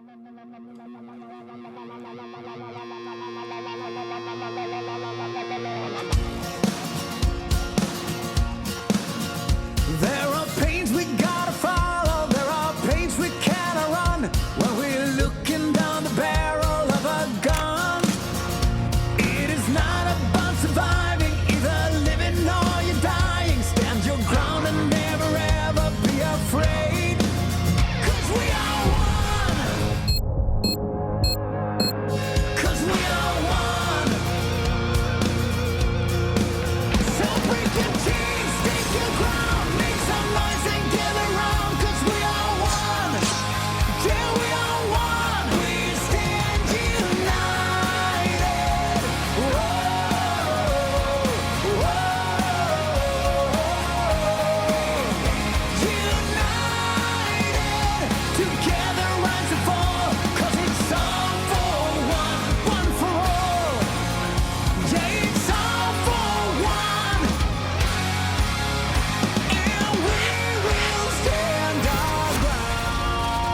There are pains we gotta follow, there are pains we cannot run when we're looking down the barrel of a gun. It is not about surviving, either living or you're dying. Stand your ground and never ever be afraid, 'cause we are one. 'Cause we are one. So break your chains, take your ground, make some noise and give it round, 'cause we are one. Yeah, we are one. We stand united. Whoa, whoa. United, together rise and fall, 'cause it's all for one for all. Yeah, it's all for one. And we will stand our ground.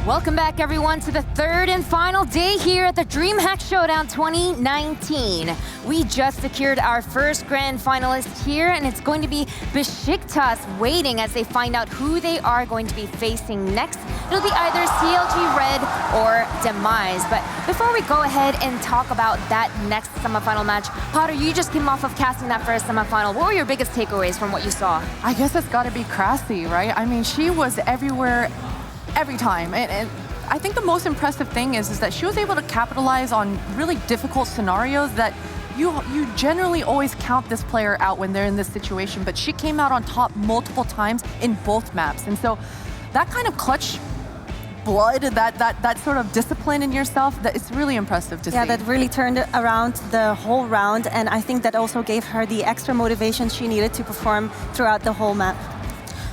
Welcome back, everyone, to the third and final day here at the DreamHack Showdown 2019. We just secured our first grand finalist here, and it's going to be Besiktas waiting as they find out who they are going to be facing next. It'll be either CLG Red or Demise. But before we go ahead and talk about that next semifinal match, Potter, you just came off of casting that first semifinal. What were your biggest takeaways from what you saw? I guess it's got to be Krasi, right? I mean, she was everywhere, every time. And I think the most impressive thing is that she was able to capitalize on really difficult scenarios that you generally always count this player out when they're in this situation, but she came out on top multiple times in both maps. And so that kind of clutch blood, that sort of discipline in yourself, that it's really impressive to see. Yeah, that really turned around the whole round, and I think that also gave her the extra motivation she needed to perform throughout the whole map.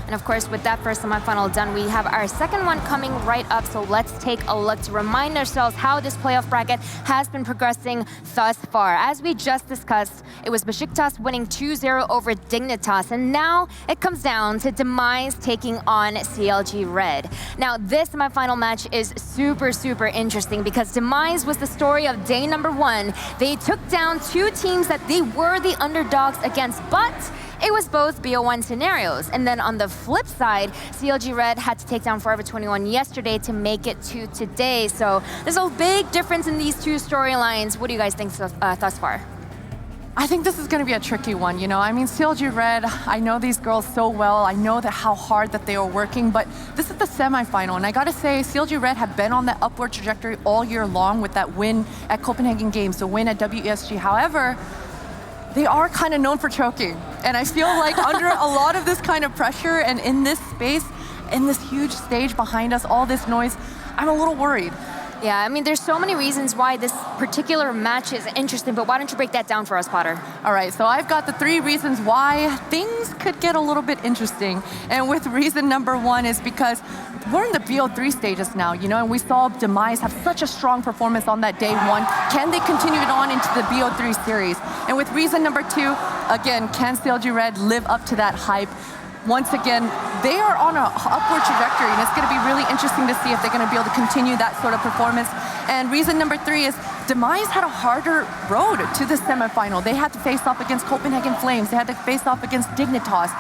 And of course, with that first semifinal done, we have our second one coming right up. So let's take a look to remind ourselves how this playoff bracket has been progressing thus far. As we just discussed, it was Besiktas winning 2-0 over Dignitas. And now it comes down to Demise taking on CLG Red. Now, this semifinal match is super, super interesting because Demise was the story of day number one. They took down two teams that they were the underdogs against, but it was both BO1 scenarios. And then on the flip side, CLG Red had to take down Forever 21 yesterday to make it to today. So there's a big difference in these two storylines. What do you guys think thus far? I think this is going to be a tricky one, you know. I mean, CLG Red, I know these girls so well. I know that how hard that they are working, but this is the semifinal. And I got to say, CLG Red have been on that upward trajectory all year long with that win at Copenhagen Games, the win at WESG. However, they are kind of known for choking. And I feel like under a lot of this kind of pressure and in this space, in this huge stage behind us, all this noise, I'm a little worried. Yeah, I mean, there's so many reasons why this particular match is interesting, but why don't you break that down for us, Potter? All right, so I've got the 3 reasons why things could get a little bit interesting. And with reason number 1 is because we're in the BO3 stages now, you know, and we saw Demise have such a strong performance on that day 1. Can they continue it on into the BO3 series? And with reason number 2, again, can CLG Red live up to that hype? Once again, they are on an upward trajectory, and it's going to be really interesting to see if they're going to be able to continue that sort of performance. And reason number 3 is Demise had a harder road to the semifinal. They had to face off against Copenhagen Flames. They had to face off against Dignitas.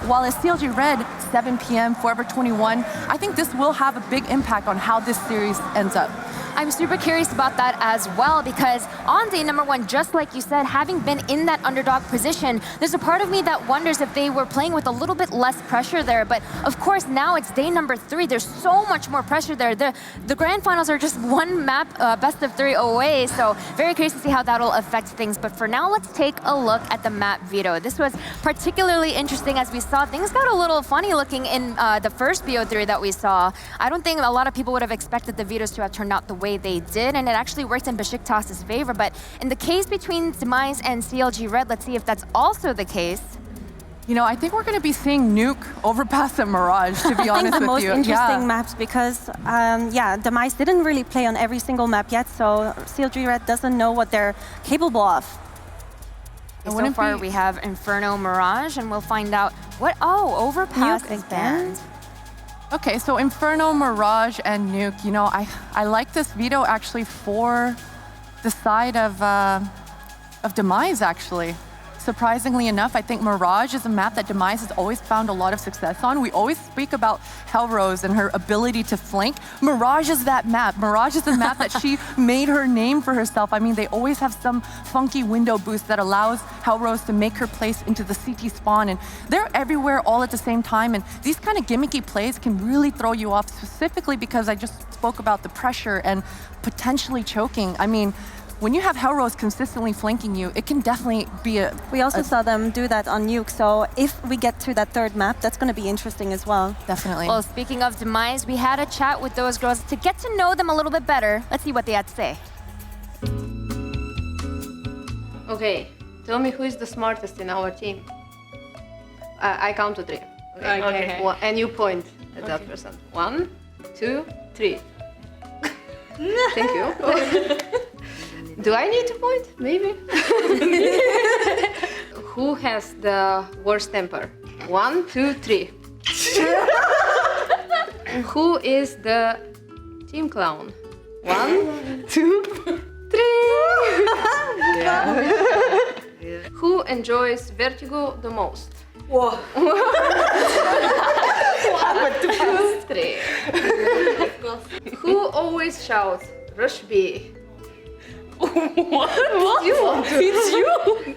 While as CLG Red, 7 p.m., Forever 21, I think this will have a big impact on how this series ends up. I'm super curious about that as well, because on day number 1, just like you said, having been in that underdog position, there's a part of me that wonders if they were playing with a little bit less pressure there. But of course, now it's day number 3. There's so much more pressure there. The grand finals are just one map, best of 3 away. So very curious to see how that'll affect things. But for now, let's take a look at the map veto. This was particularly interesting as we saw things got a little funny looking in the first BO3 that we saw. I don't think a lot of people would have expected the vetoes to have turned out the way they did, and it actually worked in Besiktas' favor. But in the case between Demise and CLG Red, let's see if that's also the case. You know, I think we're going to be seeing Nuke overpass and Mirage, to be honest with you. I think the most interesting maps because, yeah, Demise didn't really play on every single map yet, so CLG Red doesn't know what they're capable of. So far, we have Inferno, Mirage, and we'll find out what... Oh, Overpass Nuke is banned. Okay, so Inferno, Mirage, and Nuke. You know, I like this veto actually for the side of Demise, actually. Surprisingly enough, I think Mirage is a map that Demise has always found a lot of success on. We always speak about Hellrose and her ability to flank. Mirage is that map. Mirage is the map that she made her name for herself. I mean, they always have some funky window boost that allows Hellrose to make her place into the CT spawn. And they're everywhere all at the same time. And these kind of gimmicky plays can really throw you off, specifically because I just spoke about the pressure and potentially choking. I mean, when you have Hellrose consistently flanking you, it can definitely be a... We also saw them do that on Nuke, so if we get to that third map, that's going to be interesting as well. Definitely. Well, speaking of Demise, we had a chat with those girls to get to know them a little bit better. Let's see what they had to say. Okay, tell me who is the smartest in our team. I count to 3. Okay. And you point at that person. 1, 2, 3. Thank you. Do I need to point? Maybe. Who has the worst temper? 1, 2, 3. Who is the team clown? 1, 2, 3. Yeah. Who enjoys vertigo the most? Whoa. 1, 2, 3. Who always shouts, "Rush B"? What? It's you.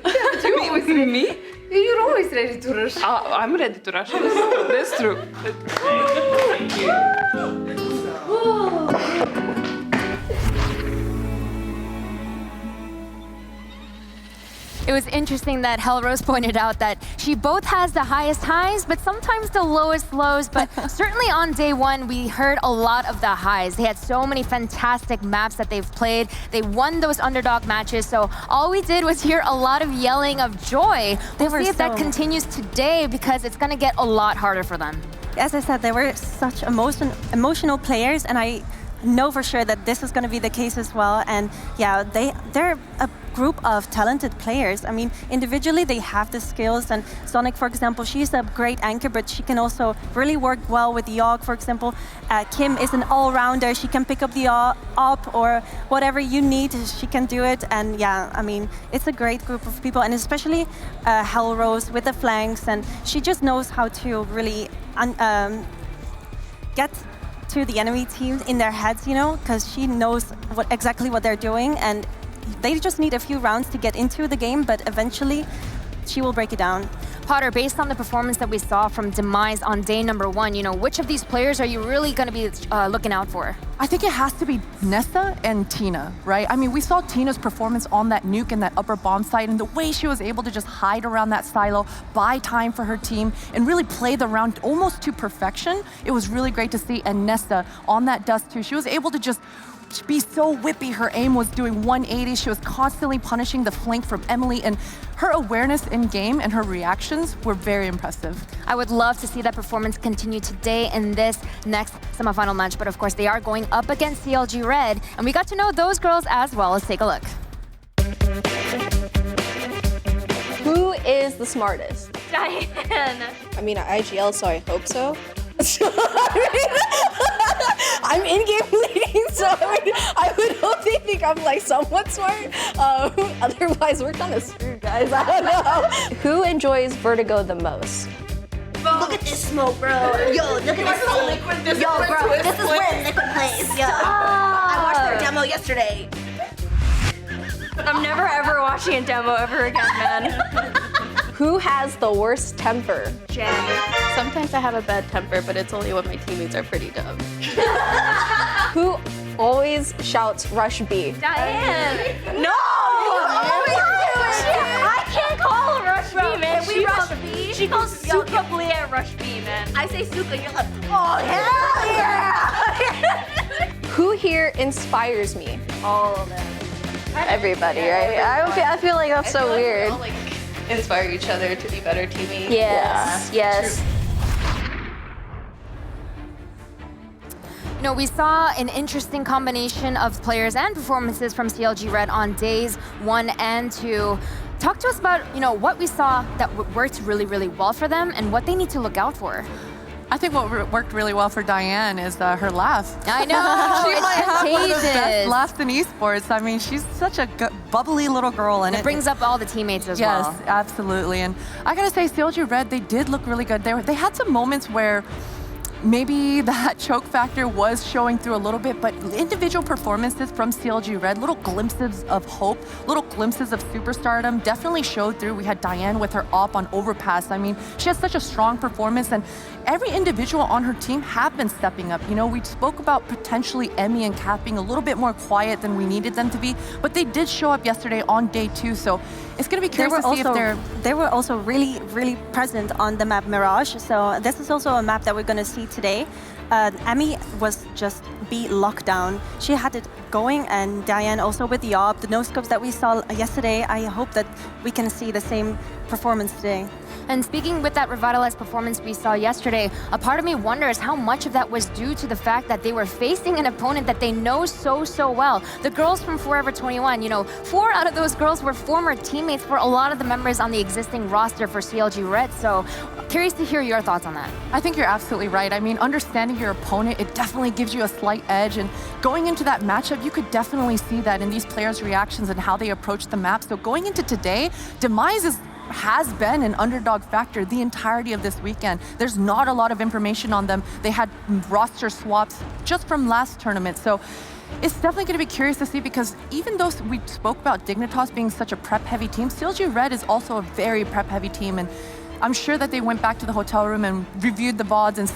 Yeah, you always Me? You're always ready to rush. I'm ready to rush. That's true. It was interesting that Hellrose pointed out that she both has the highest highs, but sometimes the lowest lows. But certainly on day one, we heard a lot of the highs. They had so many fantastic maps that they've played. They won those underdog matches. So all we did was hear a lot of yelling of joy. We'll see if that continues today, because it's going to get a lot harder for them. As I said, they were such emotional players, and I know for sure that this is going to be the case as well. And yeah, they're a group of talented players. I mean, individually they have the skills, and Sonic, for example, she's a great anchor, but she can also really work well with Yogg, for example. Kim is an all-rounder. She can pick up the op or whatever you need, she can do it. And yeah, I mean, it's a great group of people, and especially Hellrose with the flanks, and she just knows how to really get to the enemy teams in their heads, you know, because she knows exactly what they're doing, and they just need a few rounds to get into the game, but eventually she will break it down. Potter, based on the performance that we saw from Demise on day number 1, you know, which of these players are you really going to be looking out for? I think it has to be Nessa and Tina, right? I mean, we saw Tina's performance on that nuke and that upper bomb site, and the way she was able to just hide around that silo, buy time for her team, and really play the round almost to perfection. It was really great to see. And Nessa on that dust too, she was able to just be so whippy. Her aim was doing 180. She was constantly punishing the flank from Emily, and her awareness in game and her reactions were very impressive. I would love to see that performance continue today in this next semifinal match, but of course they are going up against CLG Red, and we got to know those girls as well. Let's take a look. Who is the smartest? Diane. I mean, IGL, so I hope so. I'm in-game leading, so I would hope they think I'm like somewhat smart. Otherwise, we're kind of screwed, guys. I don't know. Who enjoys vertigo the most? Look at this smoke, bro. Yo, look at this. Yo, bro, this is where Liquid plays. Yo, I watched their demo yesterday. I'm never ever watching a demo ever again, man. Who has the worst temper? Jen. Sometimes I have a bad temper, but it's only when my teammates are pretty dumb. Who always shouts "Rush B"? Diane. No! I can't call her Rush B, man. We Rush B. She calls Suka Blia Rush B, man. I say Suka, you're like, oh, hell yeah! Who here inspires me? All of them. Everybody, right? I feel like that's so weird. We all, like, inspire each other to be better teammates. Yes. You know, we saw an interesting combination of players and performances from CLG Red on days 1 and 2. Talk to us about, you know, what we saw that worked really, really well for them and what they need to look out for. I think what worked really well for Diane is her laugh. I know. She It's might have one of the best contagious. laughs in esports. I mean, she's such a bubbly little girl, and It brings up all the teammates as yes, well. absolutely. And I gotta say, CLG Red, they did look really good. They had some moments where maybe that choke factor was showing through a little bit, but individual performances from CLG Red, little glimpses of hope, little glimpses of superstardom definitely showed through. We had Diane with her op on overpass. I mean, she has such a strong performance, and every individual on her team have been stepping up. You know, we spoke about potentially Emmy and Kat being a little bit more quiet than we needed them to be, but they did show up yesterday on day 2, so it's gonna be curious to see if they're... They were also really, really present on the map Mirage, so this is also a map that we're gonna see today. Emmy was just beat lockdown. She had it going, and Diane also with the op, the no-scopes that we saw yesterday. I hope that we can see the same performance today. And speaking with that revitalized performance we saw yesterday, a part of me wonders how much of that was due to the fact that they were facing an opponent that they know so well. The girls from Forever 21, you know, 4 out of those girls were former teammates for a lot of the members on the existing roster for CLG Red. So curious to hear your thoughts on that. I think you're absolutely right. I mean, understanding your opponent, it definitely gives you a slight edge. And going into that matchup, you could definitely see that in these players' reactions and how they approach the map. So going into today, Demise has been an underdog factor the entirety of this weekend. There's not a lot of information on them. They had roster swaps just from last tournament. So it's definitely going to be curious to see, because even though we spoke about Dignitas being such a prep-heavy team, CLG Red is also a very prep-heavy team. And I'm sure that they went back to the hotel room and reviewed the VODs and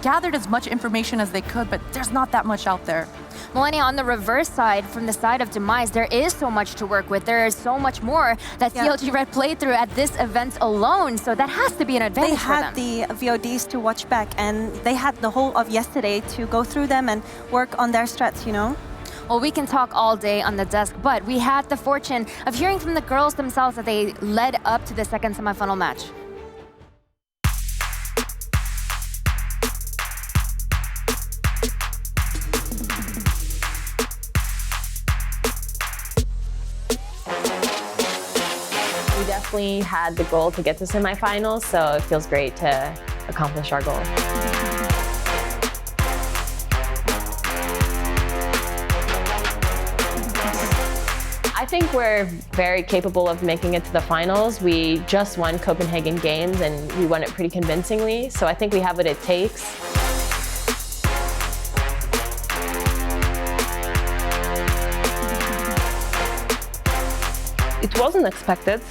gathered as much information as they could, but there's not that much out there. Melania, on the reverse side, from the side of Demise, there is so much to work with. There is so much more that CLG Red played through at this event alone, so that has to be an advantage for them. They had the VODs to watch back, and they had the whole of yesterday to go through them and work on their strats, you know? Well, we can talk all day on the desk, but we had the fortune of hearing from the girls themselves that they led up to the second semifinal match. Definitely had the goal to get to semifinals, so it feels great to accomplish our goal. I think we're very capable of making it to the finals. We just won Copenhagen Games and we won it pretty convincingly, so I think we have what it takes. It wasn't expected.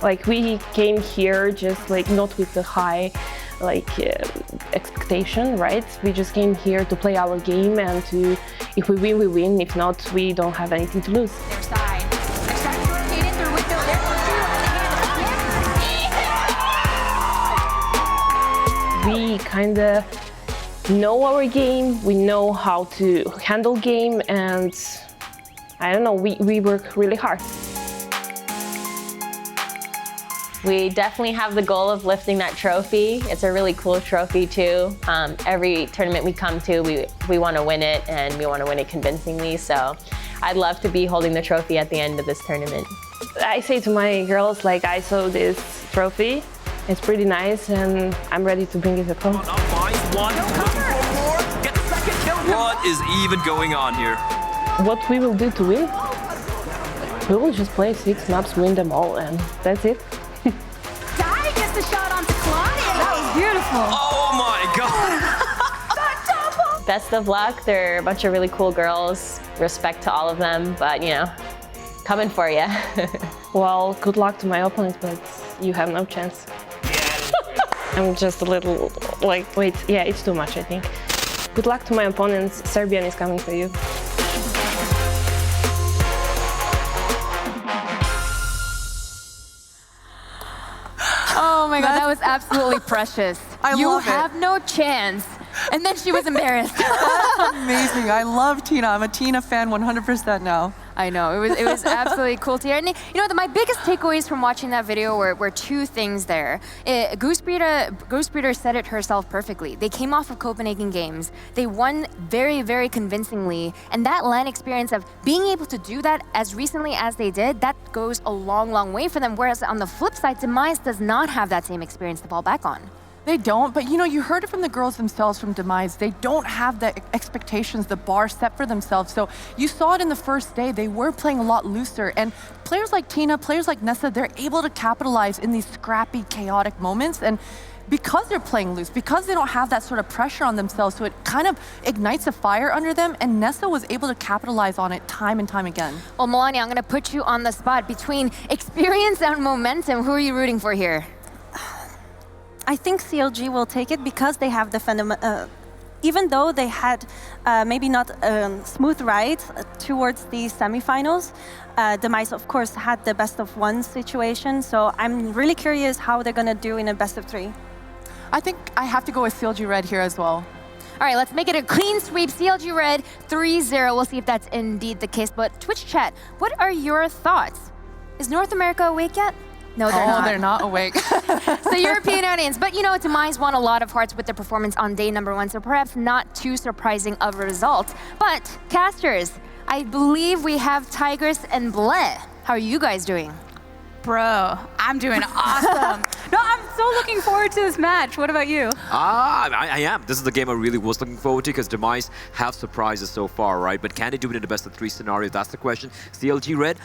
Like, we came here just like not with the high expectation, right? We just came here to play our game, and to, if we win, we win. If not, we don't have anything to lose. Their side. They're starting to rotate in through window. We kind of know our game. We know how to handle game, and I don't know, we work really hard. We definitely have the goal of lifting that trophy. It's a really cool trophy too. Every tournament we come to, we want to win it, and we want to win it convincingly. So I'd love to be holding the trophy at the end of this tournament. I say to my girls, like, I saw this trophy. It's pretty nice, and I'm ready to bring it at home. What is even going on here? What we will do to win? We will just play 6 maps, win them all, and that's it. The shot onto Claudia. That was beautiful. Oh my God! Best of luck. They're a bunch of really cool girls. Respect to all of them, but you know, coming for you. Well, good luck to my opponents, but you have no chance. I'm just a little like, wait, yeah, it's too much, I think. Good luck to my opponents. Serbian is coming for you. Oh my God, that was absolutely precious. You love it. have no chance. And then she was embarrassed. Amazing. I love Tina. I'm a Tina fan 100% now. I know, it was absolutely cool to hear. And you know, my biggest takeaways from watching that video were 2 things there. Goose Breeder said it herself perfectly. They came off of Copenhagen Games. They won very, very convincingly. And that LAN experience of being able to do that as recently as they did, that goes a long, long way for them. Whereas on the flip side, Demise does not have that same experience to fall back on. They don't, but you know, you heard it from the girls themselves from Demise. They don't have the expectations, the bar set for themselves. So you saw it in the first day. They were playing a lot looser. And players like Tina, players like Nessa, they're able to capitalize in these scrappy, chaotic moments. And because they're playing loose, because they don't have that sort of pressure on themselves, so it kind of ignites a fire under them, and Nessa was able to capitalize on it time and time again. Well, Melania, I'm going to put you on the spot. Between experience and momentum, who are you rooting for here? I think CLG will take it because they have the fundamental. Even though they had maybe not smooth rides towards the semifinals, Demise, of course, had the best of one situation. So I'm really curious how they're going to do in a best of 3. I think I have to go with CLG Red here as well. All right, let's make it a clean sweep. CLG Red 3-0. We'll see if that's indeed the case. But Twitch chat, what are your thoughts? Is North America awake yet? No, they're not. Oh, they're not awake. It's the European audience. But you know, Demise won a lot of hearts with their performance on day number 1, so perhaps not too surprising of a result. But casters, I believe we have Tigers and Bleh. How are you guys doing? Bro, I'm doing awesome. No, I'm so looking forward to this match. What about you? I am. This is the game I really was looking forward to because Demise have surprises so far, right? But can they do it in the best of 3 scenario? That's the question. CLG Red,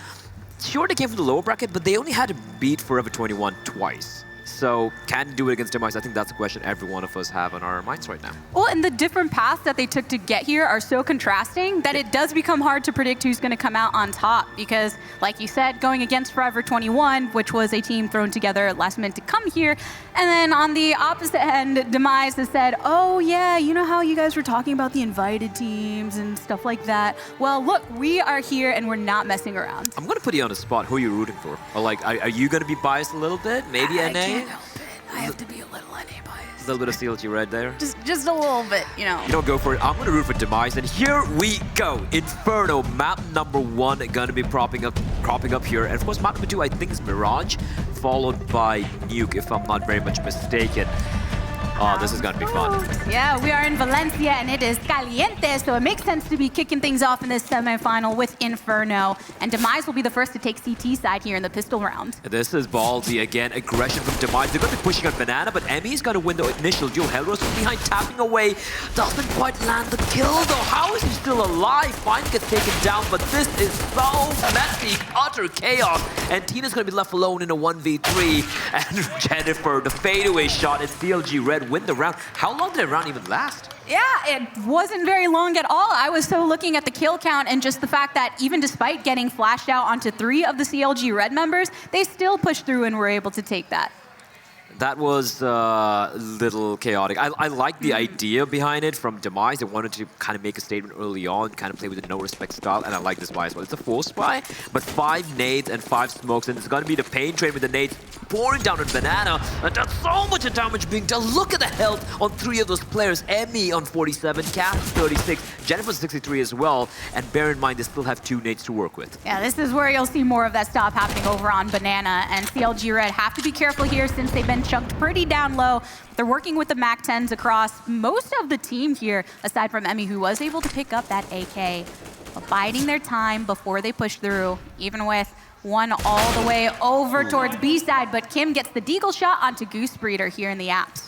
sure, they came from the lower bracket, but they only had to beat Forever 21 twice. So can they do it against Demise? I think that's a question every one of us have on our minds right now. Well, and the different paths that they took to get here are so contrasting that it does become hard to predict who's going to come out on top because, like you said, going against Forever 21, which was a team thrown together at last minute to come here, and then on the opposite end, Demise has said, oh yeah, you know how you guys were talking about the invited teams and stuff like that? Well, look, we are here and we're not messing around. I'm going to put you on the spot. Who are you rooting for? Or like, are you going to be biased a little bit? Maybe NA? I have to be a little NA biased. A little bit of CLG Red there. Just a little bit, you know. You don't go for it. I'm gonna root for Demise, and here we go. Inferno, map number 1, gonna be cropping up here, and of course, map number 2, I think is Mirage, followed by Nuke, if I'm not very much mistaken. Oh, this is gonna be fun. Yeah, we are in Valencia and it is caliente, so it makes sense to be kicking things off in this semifinal with Inferno. And Demise will be the first to take CT side here in the pistol round. This is ballsy again. Aggression from Demise. They're gonna be pushing on Banana, but Emmy's gonna win the initial duel. Hellrose from behind, tapping away. Doesn't quite land the kill though. How is he still alive? Finally gets taken down, but this is so messy. Utter chaos. And Tina's gonna be left alone in a 1v3. And Jennifer, the fadeaway shot, and CLG Red win the round. How long did that round even last? Yeah, it wasn't very long at all. I was so looking at the kill count and just the fact that even despite getting flashed out onto 3 of the CLG Red members, they still pushed through and were able to take that. That was a little chaotic. I like the idea behind it from Demise. They wanted to kind of make a statement early on, kind of play with the no-respect style, and I like this buy as well. It's a force buy, but 5 nades and 5 smokes, and it's going to be the pain train with the nades pouring down on Banana, and that's so much damage being done. Look at the health on 3 of those players. Emmy on 47, Cass 36, Jennifer 63 as well, and bear in mind they still have 2 nades to work with. Yeah, this is where you'll see more of that stop happening over on Banana, and CLG Red have to be careful here since they've been chunked pretty down low. They're working with the Mac 10s across most of the team here, aside from Emmy, who was able to pick up that AK. Biding their time before they push through, even with one all the way over towards B side, but Kim gets the deagle shot onto Goose Breeder here in the apps.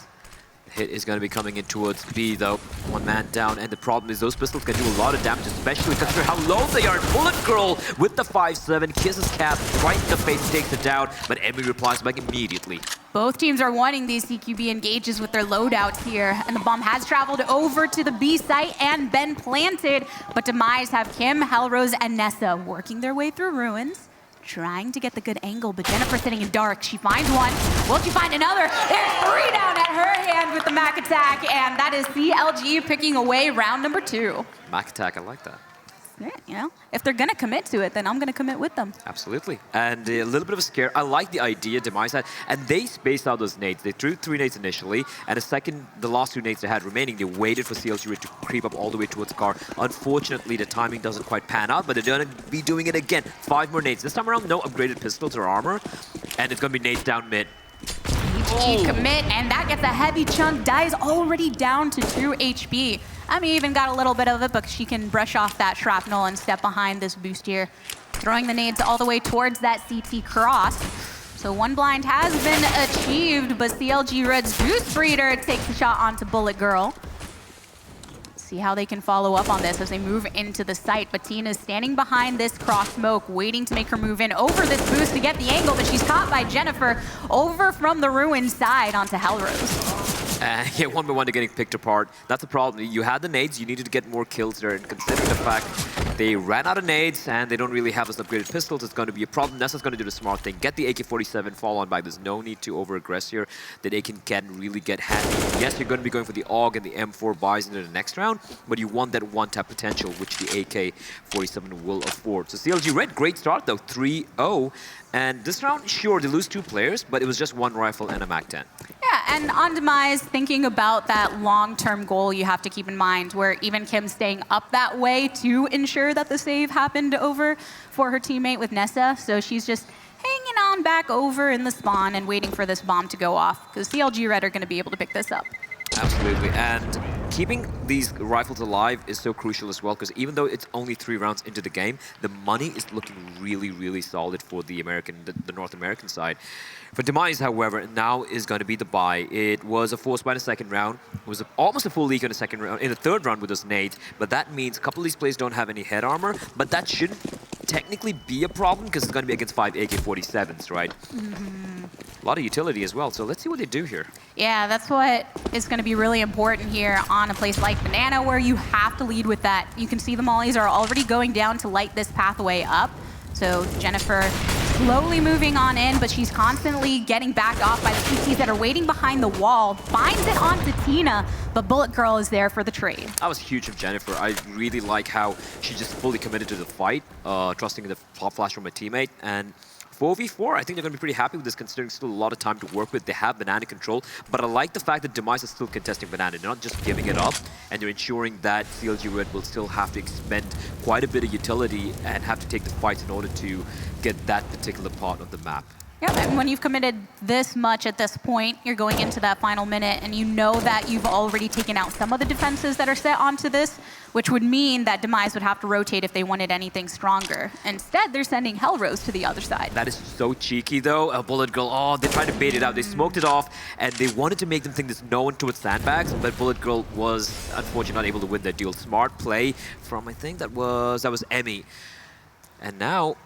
Hit is going to be coming in towards B though. 1 man down, and the problem is those pistols can do a lot of damage, especially considering how low they are. Bullet Girl with the 5-7, kisses Cap right in the face, takes it down, but Emmy replies back immediately. Both teams are wanting these CQB engages with their loadouts here, and the bomb has traveled over to the B site and been planted, but Demise have Kim, Hellrose, and Nessa working their way through ruins, trying to get the good angle, but Jennifer sitting in dark. She finds one. Will she find another? There's 3 down at her hand with the Mac attack, and that is CLG picking away round number 2. Mac attack, I like that. Yeah, you know, if they're gonna commit to it, then I'm gonna commit with them. Absolutely. And a little bit of a scare. I like the idea Demise had, and they spaced out those nades. They threw 3 nades initially, and the last 2 nades they had remaining, they waited for CLG to creep up all the way towards the car. Unfortunately, the timing doesn't quite pan out, but they're gonna be doing it again. 5 more nades. This time around, no upgraded pistols or armor, and it's gonna be nades down mid. HG commit, and that gets a heavy chunk. Dies already down to 2 HP. Emmy even got a little bit of it, but she can brush off that shrapnel and step behind this boost here. Throwing the nades all the way towards that CT cross. So one blind has been achieved, but CLG Red's Goose Breeder takes the shot onto Bullet Girl. See how they can follow up on this as they move into the site. But Tina's standing behind this cross smoke, waiting to make her move in over this boost to get the angle, but she's caught by Jennifer over from the ruined side onto Hellrose. Yeah, 1v1 to getting picked apart. That's the problem. You had the nades, you needed to get more kills there, and considering the fact they ran out of nades and they don't really have those upgraded pistols, it's going to be a problem. Nessa's going to do the smart thing, get the AK-47, fall on back. There's no need to over-aggress here. That they can really get handy. Yes, you're going to be going for the AUG and the M4 buys into the next round, but you want that one-tap potential, which the AK-47 will afford. So CLG Red, great start though, 3-0. And this round, sure, they lose 2 players, but it was just 1 rifle and a MAC-10. Yeah, and on Demise, thinking about that long-term goal you have to keep in mind, where even Kim staying up that way to ensure that the save happened over for her teammate with Nessa. So she's just hanging on back over in the spawn and waiting for this bomb to go off, because CLG Red are going to be able to pick this up. Absolutely, and keeping these rifles alive is so crucial as well, because even though it's only 3 rounds into the game, the money is looking really, really solid for the North American side. For Demise, however, now is going to be the buy. It was a force buy in the second round. It was almost a full eco in the second round, in the third round with those nades, but that means a couple of these players don't have any head armor, but that shouldn't technically be a problem, because it's going to be against 5 AK-47s, right? A lot of utility as well, so let's see what they do here. Yeah, that's what is going to be really important here on a place like Banana, where you have to lead with that. You can see the mollies are already going down to light this pathway up. So Jennifer slowly moving on in, but she's constantly getting backed off by the PCs that are waiting behind the wall. Finds it onto Tina, but Bullet Girl is there for the trade. That was huge of Jennifer. I really like how she just fully committed to the fight, trusting the pop flash from a teammate. And 4v4, I think they're going to be pretty happy with this, considering still a lot of time to work with. They have Banana control, but I like the fact that Demise is still contesting Banana. They're not just giving it up, and they're ensuring that CLG Red will still have to expend quite a bit of utility and have to take the fights in order to get that particular part of the map. Yeah, and when you've committed this much at this point, you're going into that final minute, and you know that you've already taken out some of the defenses that are set onto this, which would mean that Demise would have to rotate if they wanted anything stronger. Instead, they're sending Hellrose to the other side. That is so cheeky, though. Bullet Girl, oh, they tried to bait it out. They smoked it off, and they wanted to make them think there's no one towards sandbags, but Bullet Girl was, unfortunately, not able to win that duel. Smart play from, I think that was Emmy. And now,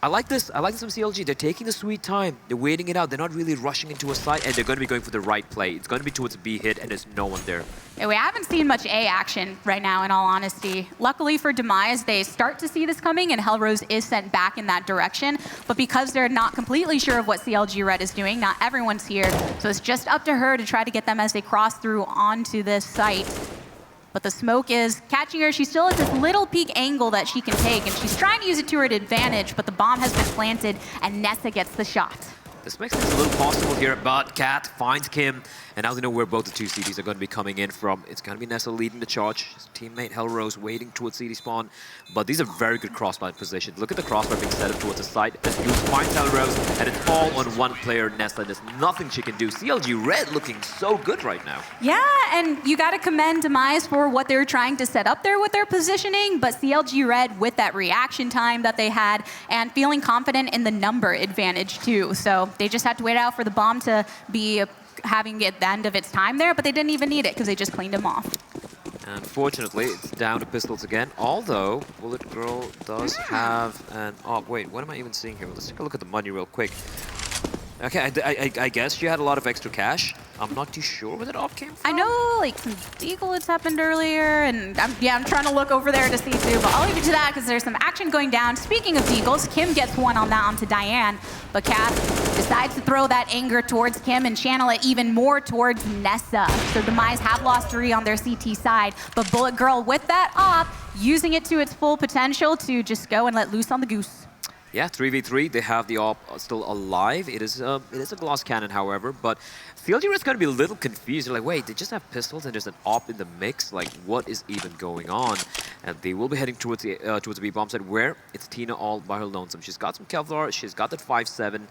I like this from CLG. They're taking the sweet time. They're waiting it out. They're not really rushing into a site, and they're going to be going for the right play. It's going to be towards a B hit, and there's no one there. Yeah, we haven't seen much A action right now, in all honesty. Luckily for Demise, they start to see this coming, and Hellrose is sent back in that direction. But because they're not completely sure of what CLG Red is doing, not everyone's here. So it's just up to her to try to get them as they cross through onto this site. But the smoke is catching her. She still has this little peek angle that she can take, and she's trying to use it to her advantage, but the bomb has been planted, and Nessa gets the shot. This makes things a little possible here, but Kat finds Kim, and now they know where both the 2 CDs are going to be coming in from. It's going to be Nessa leading the charge. His teammate Hellrose waiting towards CD spawn, but these are very good crossbar positions. Look at the crossbar being set up towards the side. As Goose finds Hellrose, and it's all on one player, Nessa. There's nothing she can do. CLG Red looking so good right now. Yeah, and you got to commend Demise for what they're trying to set up there with their positioning, but CLG Red, with that reaction time that they had, and feeling confident in the number advantage too. So they just had to wait out for the bomb to be having at the end of its time there, but they didn't even need it because they just cleaned him off. Unfortunately, it's down to pistols again, although Bullet Girl does have an... Oh, wait, what am I even seeing here? Let's take a look at the money real quick. Okay, I guess she had a lot of extra cash. I'm not too sure where that op came from. I know, like, some deaglets happened earlier, and I'm trying to look over there to see too, but I'll leave it to that because there's some action going down. Speaking of deagles, Kim gets one on that onto Diane, but Cass decides to throw that anger towards Kim and channel it even more towards Nessa. So Demise have lost 3 on their CT side, but Bullet Girl with that op, using it to its full potential to just go and let loose on the Goose. Yeah, 3v3, they have the op still alive. It is a glass cannon, however, but CLG is going to be a little confused. They're like, wait, they just have pistols and there's an op in the mix? Like, what is even going on? And they will be heading towards the B-bomb site, where it's Tina all by her lonesome. She's got some Kevlar, she's got that 5-7,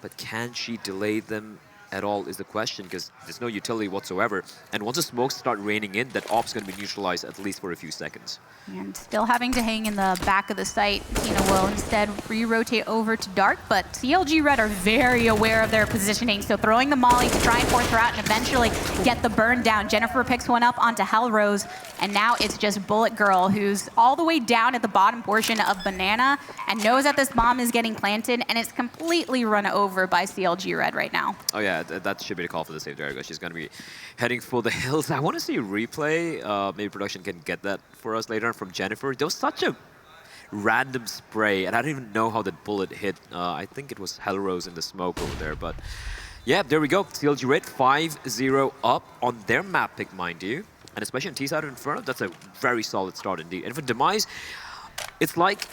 but can she delay them? at all is the question, because there's no utility whatsoever. And once the smokes start raining in, that op's going to be neutralized at least for a few seconds. And still having to hang in the back of the site, Tina will instead re-rotate over to Dark, but CLG Red are very aware of their positioning, so throwing the molly to try and force her out and eventually get the burn down. Jennifer picks one up onto Hellrose, and now it's just Bullet Girl, who's all the way down at the bottom portion of Banana and knows that this bomb is getting planted, and it's completely run over by CLG Red right now. Oh yeah, that should be the call for the save. There you go. She's going to be heading for the hills. I want to see a replay. Maybe production can get that for us later on from Jennifer. There was such a random spray, and I don't even know how that bullet hit. I think it was Hellrose in the smoke over there, but yeah, there we go. CLG Red 5-0 up on their map pick, mind you. And especially on T side of Inferno, that's a very solid start indeed. And for Demise, it's like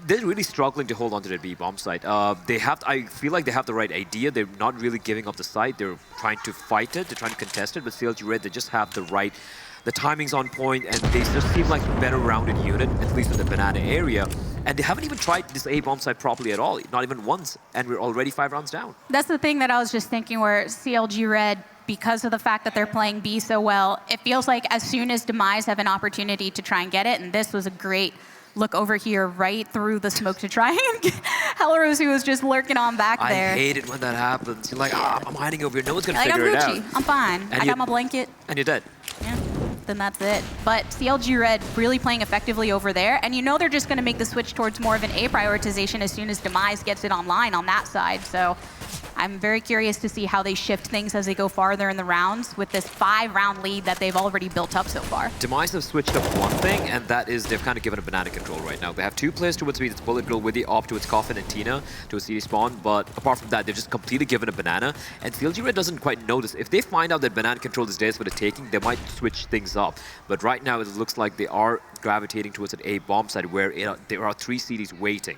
they're really struggling to hold on to their B bomb site. I feel like they have the right idea. They're not really giving up the site. They're trying to fight it. They're trying to contest it. But CLG Red, they just have the timing's on point, and they just seem like a better rounded unit, at least in the Banana area. And they haven't even tried this A bomb site properly at all, not even once. And we're already 5 rounds down. That's the thing that I was just thinking, where CLG Red, because of the fact that they're playing B so well, it feels like as soon as Demise have an opportunity to try and get it, and this was a great look over here right through the smoke to try and get Hellrose, who was just lurking on back there. I hate it when that happens. You're like, I'm hiding over here. No one's going to like, figure it out. I'm fine. And I got my blanket. And you're dead. Yeah, then that's it. But CLG Red really playing effectively over there. And you know they're just going to make the switch towards more of an A prioritization as soon as Demise gets it online on that side. So I'm very curious to see how they shift things as they go farther in the rounds with this 5-round lead that they've already built up so far. Demise have switched up one thing, and that is they've kind of given a Banana control right now. They have 2 players towards me. It's Bullet Girl with the op towards Coffin and Tina to a CD spawn, but apart from that, they've just completely given a Banana, and CLG Red doesn't quite notice. If they find out that Banana control is theirs for the taking, they might switch things up. But right now, it looks like they are gravitating towards an A bomb side where there are 3 CDs waiting.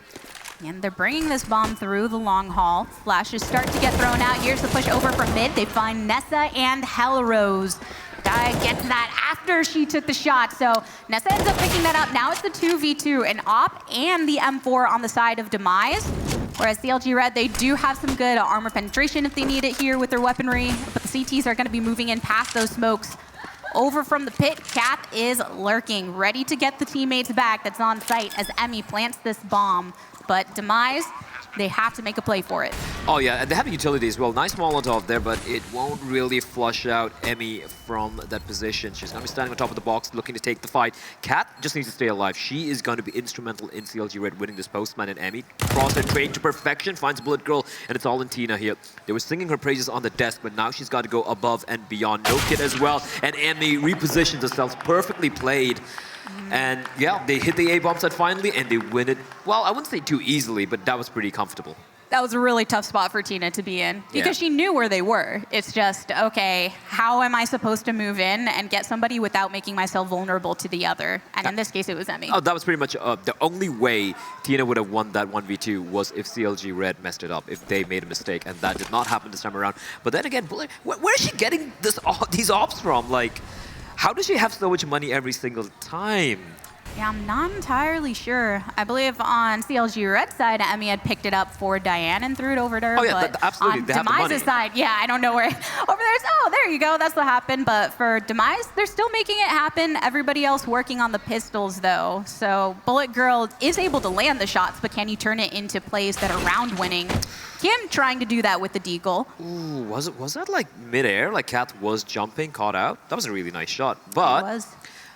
And they're bringing this bomb through the long haul. Flashes start to get thrown out. Here's the push over from mid. They find Nessa and Hellrose. Gets that after she took the shot. So Nessa ends up picking that up. Now it's the 2v2, an op and the M4 on the side of Demise. Whereas CLG Red, they do have some good armor penetration if they need it here with their weaponry. But the CTs are going to be moving in past those smokes. Over from the pit, Kath is lurking, ready to get the teammates back that's on site as Emmy plants this bomb. But Demise, they have to make a play for it. Oh yeah, and they have a utility as well. Nice Molotov there, but it won't really flush out Emmy from that position. She's going to be standing on top of the box, looking to take the fight. Kat just needs to stay alive. She is going to be instrumental in CLG Red winning this postman, and Emmy cross her trade to perfection, finds Bullet Girl, and it's all in Tina here. They were singing her praises on the desk, but now she's got to go above and beyond. No kid as well, and Emmy repositions herself, perfectly played. And yeah, they hit the A-bomb side finally, and they win it. Well, I wouldn't say too easily, but that was pretty comfortable. That was a really tough spot for Tina to be in because she knew where they were. It's just, okay, how am I supposed to move in and get somebody without making myself vulnerable to the other? And in this case, it was Emmy. Oh, that was pretty much the only way Tina would have won that 1v2 was if CLG Red messed it up, if they made a mistake, and that did not happen this time around. But then again, where is she getting these ops from? Like, how does she have so much money every single time? Yeah, I'm not entirely sure. I believe on CLG Red side, Emmy had picked it up for Diane and threw it over to her. Oh yeah, but absolutely. On they have the money. Demise's side, yeah, I don't know where. Over there's, oh, there you go. That's what happened. But for Demise, they're still making it happen. Everybody else working on the pistols, though. So Bullet Girl is able to land the shots, but can you turn it into plays that are round winning? Kim trying to do that with the deagle. Ooh, was that like midair? Like Kat was jumping, caught out? That was a really nice shot. But It was.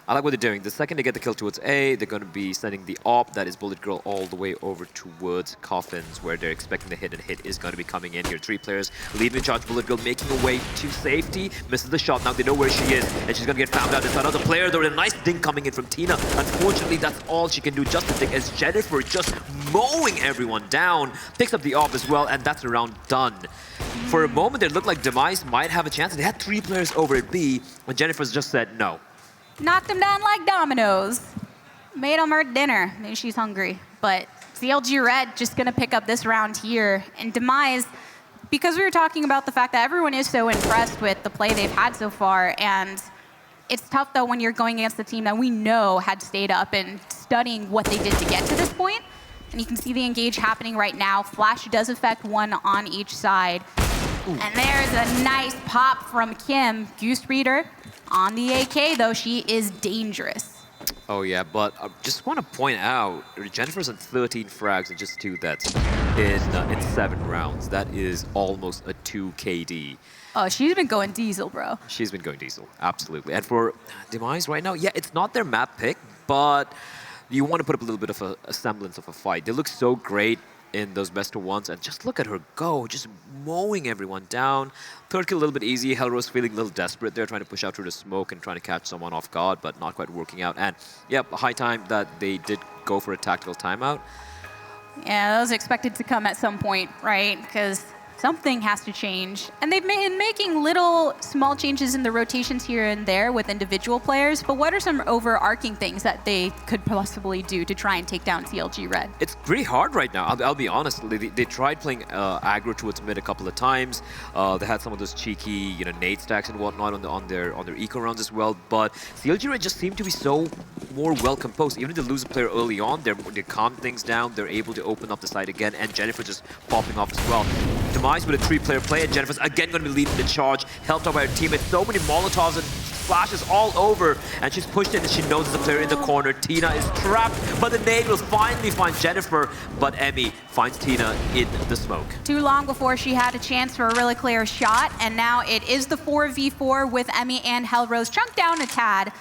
I like what they're doing. The second they get the kill towards A, they're going to be sending the op, that is Bullet Girl, all the way over towards Coffins, where they're expecting the hit, and hit is going to be coming in here. 3 players leading in charge. Bullet Girl making her way to safety, misses the shot. Now they know where she is, and she's going to get found out. There's another player, though, with a nice ding coming in from Tina. Unfortunately, that's all she can do, just a ding, as Jennifer just mowing everyone down. Picks up the op as well, and that's a round done. For a moment, it looked like Demise might have a chance. They had 3 players over at B, when Jennifer's just said no. Knocked them down like dominoes. Made them her dinner. Maybe she's hungry. But CLG Red just going to pick up this round here. And Demise, because we were talking about the fact that everyone is so impressed with the play they've had so far, and it's tough, though, when you're going against a team that we know had stayed up and studying what they did to get to this point. And you can see the engage happening right now. Flash does affect one on each side. And there's a nice pop from Kim. Goose Reader on the AK, though, she is dangerous. Oh yeah, but I just want to point out, Jennifer's on 13 frags and just 2 deaths in 7 rounds. That is almost a 2 KD. Oh, she's been going diesel, bro. She's been going diesel, absolutely. And for Demise right now, yeah, it's not their map pick, but you want to put up a little bit of a semblance of a fight. They look so great in those best of ones, and just look at her go, just mowing everyone down. Third kill a little bit easy. Hellrose feeling a little desperate there, trying to push out through the smoke and trying to catch someone off guard, but not quite working out. And yep, high time that they did go for a tactical timeout. Yeah, that was expected to come at some point, right? Because something has to change. And they've been making little small changes in the rotations here and there with individual players, but what are some overarching things that they could possibly do to try and take down CLG Red? It's pretty hard right now, I'll be honest. They tried playing aggro towards mid a couple of times. They had some of those cheeky, nade stacks and whatnot on their eco rounds as well, but CLG Red just seem to be so more well composed. Even if they lose a player early on, they calm things down, they're able to open up the side again, and Jennifer just popping off as well. Demise with a 3-player play, and Jennifer's again going to be leading the charge, helped out by her teammates. So many Molotovs and flashes all over, and she's pushed in, and she knows there's a player in the corner. Tina is trapped, but the nade will finally find Jennifer, but Emmy finds Tina in the smoke. Too long before she had a chance for a really clear shot, and now it is the 4v4 with Emmy and Hellrose chunked down a tad.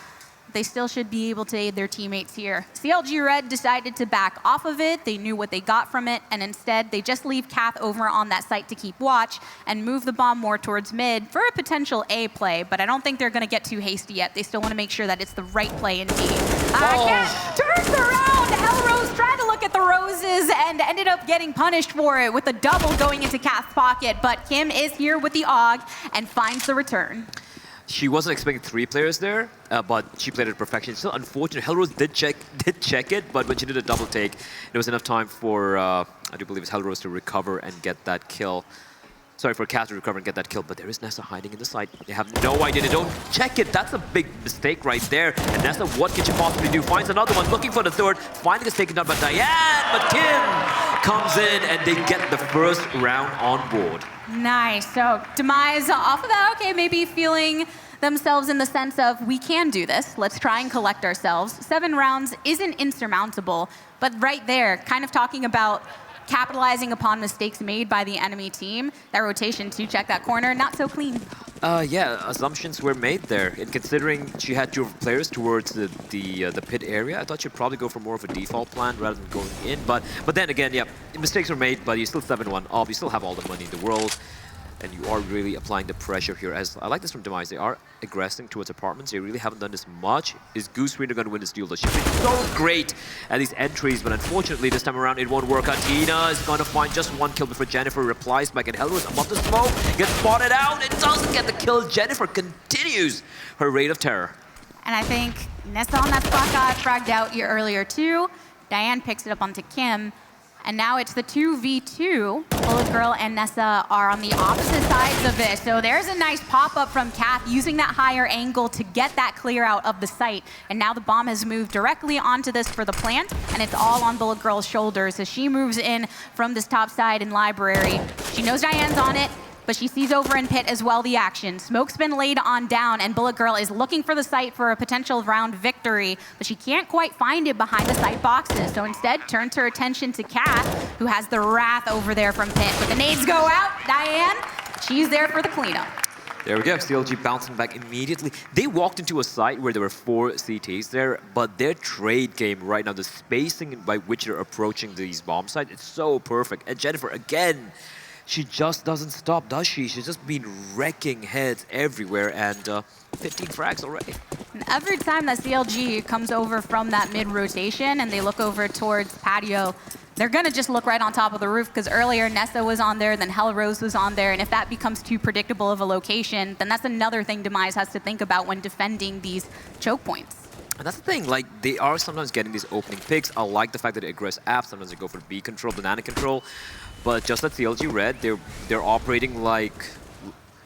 They still should be able to aid their teammates here. CLG Red decided to back off of it. They knew what they got from it, and instead they just leave Kath over on that site to keep watch and move the bomb more towards mid for a potential A play, but I don't think they're going to get too hasty yet. They still want to make sure that it's the right play indeed. Kath turns around. Hellrose tried to look at the roses and ended up getting punished for it with a double going into Kath's pocket, but Kim is here with the AUG and finds the return. She wasn't expecting 3 players there, but she played it to perfection. It's still unfortunate. Hellrose did check it, but when she did a double take, there was enough time for, I do believe it's Hellrose to recover and get that kill. Sorry, for Kath to recover and get that kill, but there is Nessa hiding in the side. They have no idea. They don't check it. That's a big mistake right there. And Nessa, what can she possibly do? Finds another one, looking for the third. Finally gets taken down by Diane, but Kim comes in and they get the first round on board. Nice. So Demise off of that, okay, maybe feeling themselves in the sense of, we can do this. Let's try and collect ourselves. 7 rounds isn't insurmountable, but right there, kind of talking about capitalizing upon mistakes made by the enemy team. That rotation to check that corner, not so clean. Yeah, assumptions were made there. And considering she had 2 players towards the pit area, I thought she'd probably go for more of a default plan rather than going in. But then again, yeah, mistakes were made, but you're still 7-1 up. You still have all the money in the world. And you are really applying the pressure here. As I like this from Demise, they are aggressing towards apartments. They really haven't done this much. Is Goose Reader going to win this duel? She's been so great at these entries, but unfortunately this time around it won't work out. Tina is going to find just 1 kill before Jennifer replies back, and Hellrose above the smoke gets spotted out. It doesn't get the kill. Jennifer continues her reign of terror. And I think Nessa on that spot got fragged out here earlier too. Diane picks it up onto Kim. And now it's the 2v2. Bullet Girl and Nessa are on the opposite sides of it. So there's a nice pop-up from Kath using that higher angle to get that clear out of the site. And now the bomb has moved directly onto this for the plant, and it's all on Bullet Girl's shoulders as she moves in from this top side in Library. She knows Diane's on it, but she sees over in pit as well the action. Smoke's been laid on down, and Bullet Girl is looking for the site for a potential round victory, but she can't quite find it behind the site boxes. So instead, turns her attention to Kath, who has the wrath over there from pit. But the nades go out. Diane, she's there for the cleanup. There we go, CLG bouncing back immediately. They walked into a site where there were 4 CTs there, but their trade game right now, the spacing by which they're approaching these bomb sites, it's so perfect. And Jennifer, again, she just doesn't stop, does she? She's just been wrecking heads everywhere, and 15 frags already. And every time that CLG comes over from that mid-rotation and they look over towards patio, they're going to just look right on top of the roof, because earlier Nessa was on there, then Hellrose was on there, and if that becomes too predictable of a location, then that's another thing Demise has to think about when defending these choke points. And that's the thing, like, they are sometimes getting these opening picks. I like the fact that they aggress apps, sometimes they go for B control, banana control. But just like CLG Red, they're operating like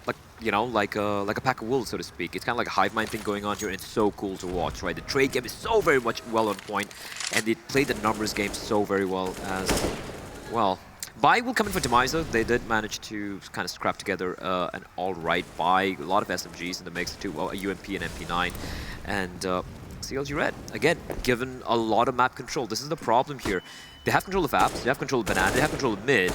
a pack of wolves, so to speak. It's kind of like a hive mind thing going on here, and it's so cool to watch, right? The trade game is so very much well on point, and they play the numbers game so very well as well. Buy will come in for Demise. They did manage to kind of scrap together an all-right buy. A lot of SMGs in the mix too, well, a UMP and MP9. And CLG Red, again, given a lot of map control. This is the problem here. They have control of apps, they have control of banana, they have control of mid.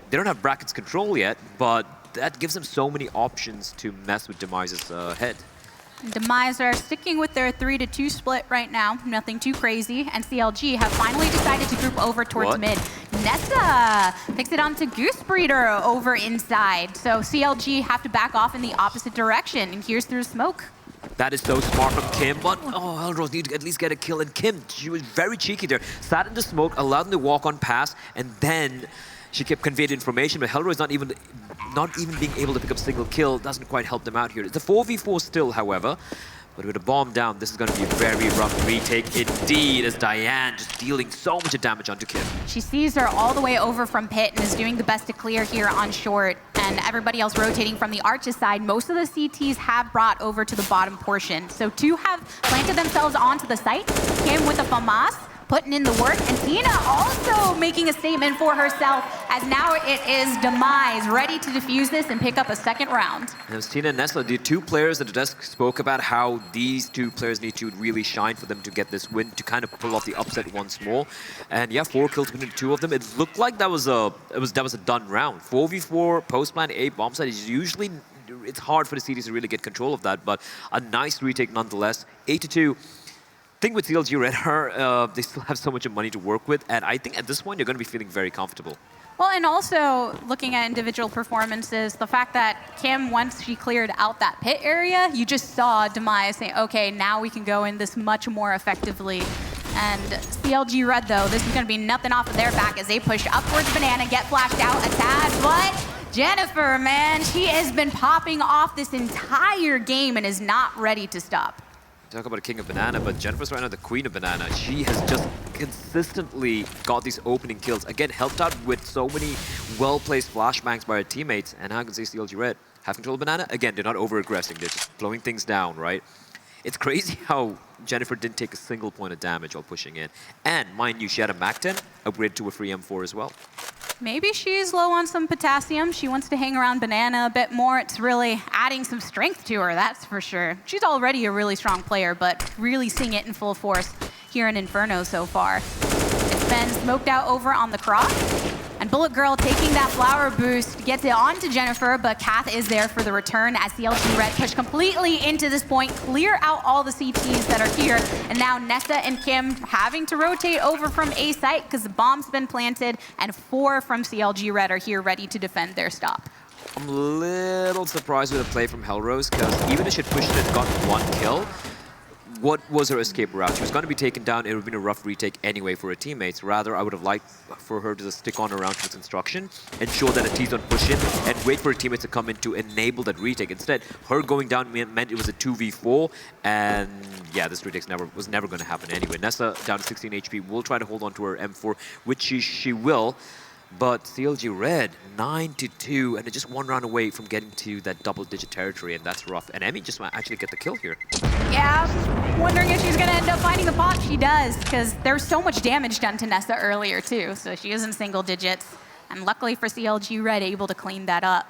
They don't have brackets control yet, but that gives them so many options to mess with Demise's head. Demise are sticking with their 3-2 split right now, nothing too crazy, and CLG have finally decided to group over towards mid. Nessa picks it onto Goose Breeder over inside, so CLG have to back off in the opposite direction, and here's through smoke. That is so smart from Kim, but Hellrose need to at least get a kill, and Kim, she was very cheeky there. Sat in the smoke, allowed them to walk on past, and then she kept conveyed information, but Hellrose not even being able to pick up a single kill doesn't quite help them out here. It's a 4v4 still, however, but with a bomb down, this is going to be a very rough retake indeed, as Diane just dealing so much damage onto Kim. She sees her all the way over from pit and is doing the best to clear here on short, and everybody else rotating from the Arches side. Most of the CTs have brought over to the bottom portion, so two have planted themselves onto the site. Kim with the FAMAS, putting in the work, and Tina also making a statement for herself, as now it is Demise ready to defuse this and pick up a second round. And it was Tina and Nessa, the two players that the desk spoke about how these two players need to really shine for them to get this win, to kind of pull off the upset once more. And yeah, 4 kills between the two of them. It looked like that was a done round. 4v4 post-plan A bomb site is usually, it's hard for the CDs to really get control of that, but a nice retake nonetheless. 8-2. Thing with CLG Red, they still have so much money to work with, and I think at this point they're going to be feeling very comfortable. Well, and also looking at individual performances, the fact that Kim, once she cleared out that pit area, you just saw Demise saying, okay, now we can go in this much more effectively. And CLG Red, though, this is going to be nothing off of their back as they push up towards Banana, get flashed out a tad, but Jennifer, man, she has been popping off this entire game and is not ready to stop. Talk about a king of banana, but Jennifer's right now the queen of banana. She has just consistently got these opening kills. Again, helped out with so many well-placed flashbangs by her teammates. And now I can say CLG Red have control of banana. Again, they're not over-aggressing. They're just blowing things down, right? It's crazy how Jennifer didn't take a single point of damage while pushing in. And mind you, she had a MAC-10, upgraded to a free M4 as well. Maybe she's low on some potassium. She wants to hang around Banana a bit more. It's really adding some strength to her, that's for sure. She's already a really strong player, but really seeing it in full force here in Inferno so far. It's been smoked out over on the cross. And Bullet Girl taking that flower boost, gets it onto Jennifer, but Kath is there for the return as CLG Red push completely into this point, clear out all the CTs that are here. And now Nessa and Kim having to rotate over from A site because the bomb's been planted, and 4 from CLG Red are here ready to defend their stop. I'm a little surprised with the play from Hellrose, because even if she had pushed it and got 1 kill, what was her escape route? She was going to be taken down. It would have been a rough retake anyway for her teammates. Rather, I would have liked for her to just stick on around to its instruction, ensure that a T's don't push in, and wait for her teammates to come in to enable that retake. Instead, her going down meant it was a 2v4, and yeah, this retake was never going to happen anyway. Nessa, down to 16 HP, will try to hold on to her M4, which she will. But CLG Red, 9-2, and they're just 1 round away from getting to that double-digit territory, and that's rough. And Emmy just might actually get the kill here. Yeah, I was wondering if she's going to end up finding the pop. She does, because there's so much damage done to Nessa earlier, too. So she is in single digits. And luckily for CLG Red, able to clean that up.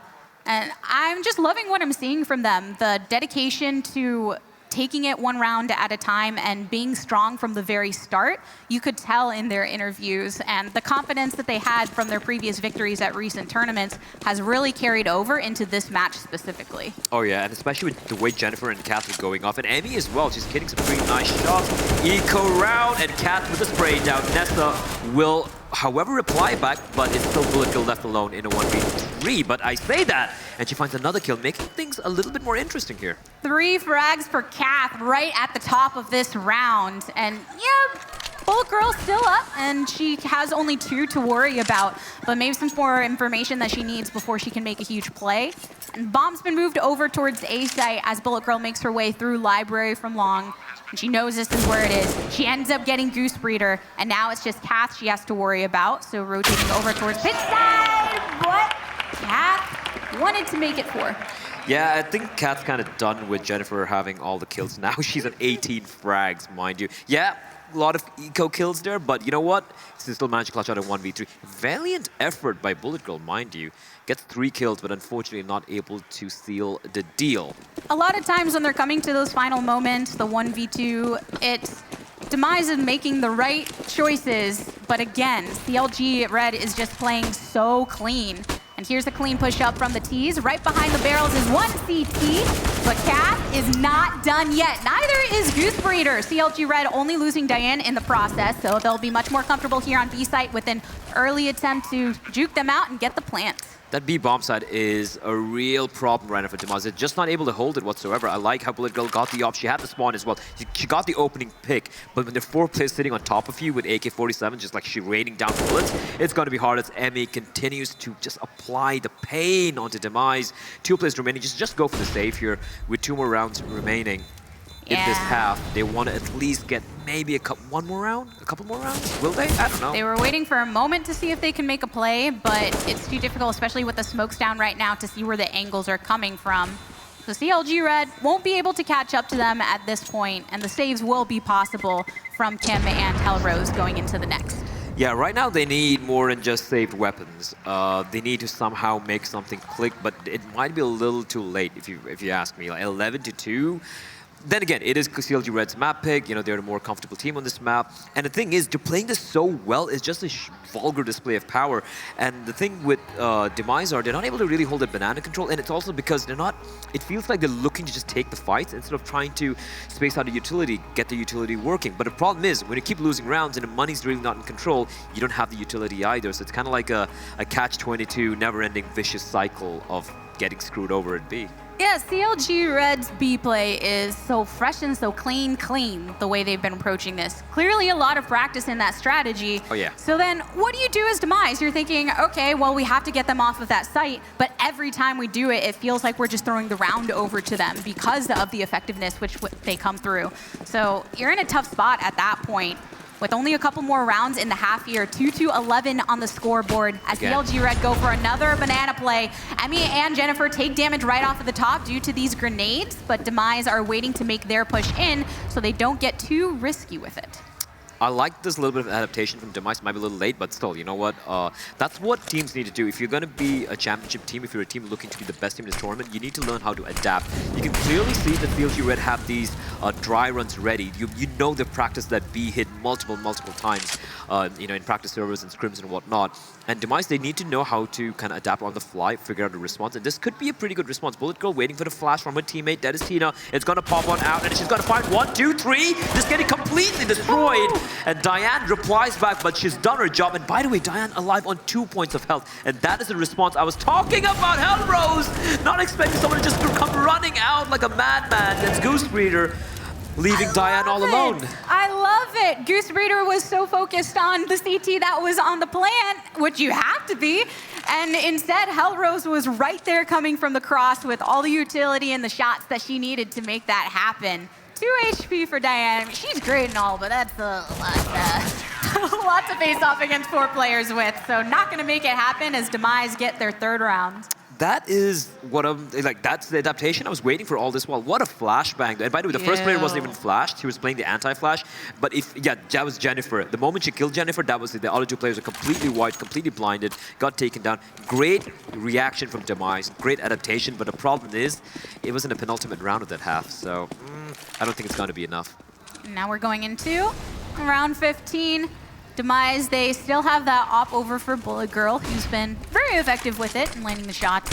And I'm just loving what I'm seeing from them. The dedication to taking it 1 round at a time and being strong from the very start, you could tell in their interviews, and the confidence that they had from their previous victories at recent tournaments has really carried over into this match specifically. Oh yeah, and especially with the way Jennifer and Kath were going off, and Emmy as well, she's hitting some pretty nice shots. Eco round, and Kath with the spray down. Nessa will, however, reply back, but it's still Bullet Girl left alone in a 1v3, but I say that, and she finds another kill, making things a little bit more interesting here. 3 frags for Kath right at the top of this round, and yeah, Bullet Girl's still up, and she has only 2 to worry about, but maybe some more information that she needs before she can make a huge play. And bomb's been moved over towards A site as Bullet Girl makes her way through library from long. And she knows this is where it is. She ends up getting Goose Breeder, and now it's just Kath she has to worry about. So rotating over towards pit side, but Kath wanted to make it 4. Yeah, I think Kath's kind of done with Jennifer having all the kills now. She's at 18 frags, mind you. Yeah, a lot of eco kills there, but you know what? Still managed to clutch out a 1v3. Valiant effort by Bullet Girl, mind you. Gets 3 kills, but unfortunately not able to seal the deal. A lot of times when they're coming to those final moments, the 1v2, it's Demise is making the right choices, but again, CLG Red is just playing so clean. And here's a clean push up from the T's. Right behind the barrels is 1 CT, but Cath is not done yet. Neither is Goose Breeder. CLG Red only losing Diane in the process, so they'll be much more comfortable here on B site with an early attempt to juke them out and get the plant. That B bomb side is a real problem right now for Demise. They're just not able to hold it whatsoever. I like how Bullet Girl got the op. She had the spawn as well. She got the opening pick, but when there are 4 players sitting on top of you with AK-47, just like she raining down bullets, it's going to be hard as Emmy continues to just apply the pain onto Demise. 2 players remaining. Just go for the save here with 2 more rounds remaining. In this half, they want to at least get maybe a couple more rounds? Will they? I don't know. They were waiting for a moment to see if they can make a play, but it's too difficult, especially with the smokes down right now, to see where the angles are coming from. So CLG Red won't be able to catch up to them at this point, and the saves will be possible from Kim and Hellrose going into the next. Yeah, right now they need more than just saved weapons. They need to somehow make something click, but it might be a little too late if you ask me. Like 11-2. Then again, it is CLG Red's map pick. You know, they're the more comfortable team on this map. And the thing is, they're playing this so well, it's just a vulgar display of power. And the thing with Demise are, they're not able to really hold a banana control. And it's also because they're not, it feels like they're looking to just take the fights instead of trying to space out a utility, get the utility working. But the problem is, when you keep losing rounds and the money's really not in control, you don't have the utility either. So it's kind of like a catch-22, never-ending vicious cycle of getting screwed over at B. Yeah, CLG Red's B play is so fresh and so clean, the way they've been approaching this. Clearly a lot of practice in that strategy. Oh, yeah. So then what do you do as Demise? You're thinking, okay, well, we have to get them off of that site, but every time we do it, it feels like we're just throwing the round over to them because of the effectiveness which they come through. So you're in a tough spot at that point. With only a couple more rounds in the half here, 2-11 on the scoreboard as CLG Red go for another banana play. Emmy and Jennifer take damage right off of the top due to these grenades, but Demise are waiting to make their push in so they don't get too risky with it. I like this little bit of adaptation from Demise. Might be a little late, but still, you know what? That's what teams need to do. If you're going to be a championship team, if you're a team looking to be the best team in this tournament, you need to learn how to adapt. You can clearly see that CLG Red have these dry runs ready. You know they've practiced that B hit multiple times, you know, in practice servers and scrims and whatnot. And Demise, they need to know how to kind of adapt on the fly, figure out the response. And this could be a pretty good response. Bullet Girl waiting for the flash from her teammate. That is Tina. It's going to pop one out, and she's going to find 1, 2, 3. Just getting completely destroyed. And Diane replies back, but she's done her job. And by the way, Diane alive on 2 points of health. And that is the response I was talking about. Hellrose, not expecting someone to just come running out like a madman. That's Goose Breeder, leaving Diane all alone. I love it. Goose Breeder was so focused on the CT that was on the plant, which you have to be. And instead, Hellrose was right there coming from the cross with all the utility and the shots that she needed to make that happen. 2 HP for Diane. She's great and all, but that's a lot to face off against 4 players with. So not going to make it happen as Demise get their 3rd round. That is what I'm like. That's the adaptation I was waiting for all this while. What a flashbang! And by the way, the first player wasn't even flashed. He was playing the anti-flash. But that was Jennifer. The moment she killed Jennifer, that was it. The other 2 players were completely wiped, completely blinded, got taken down. Great reaction from Demise. Great adaptation. But the problem is, it was in the penultimate round of that half. So I don't think it's going to be enough. Now we're going into round 15. Demise, they still have that op over for Bullet Girl, who's been very effective with it and landing the shots.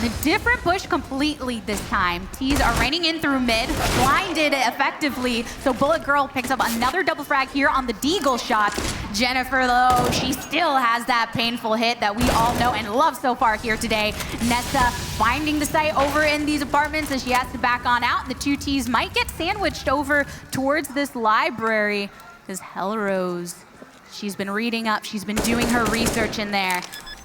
A different push completely this time. T's are raining in through mid, blinded effectively, so Bullet Girl picks up another double frag here on the Deagle shot. Jennifer, though, she still has that painful hit that we all know and love so far here today. Nessa finding the site over in these apartments as she has to back on out. The 2 T's might get sandwiched over towards this library because Hellrose, she's been reading up, she's been doing her research in there,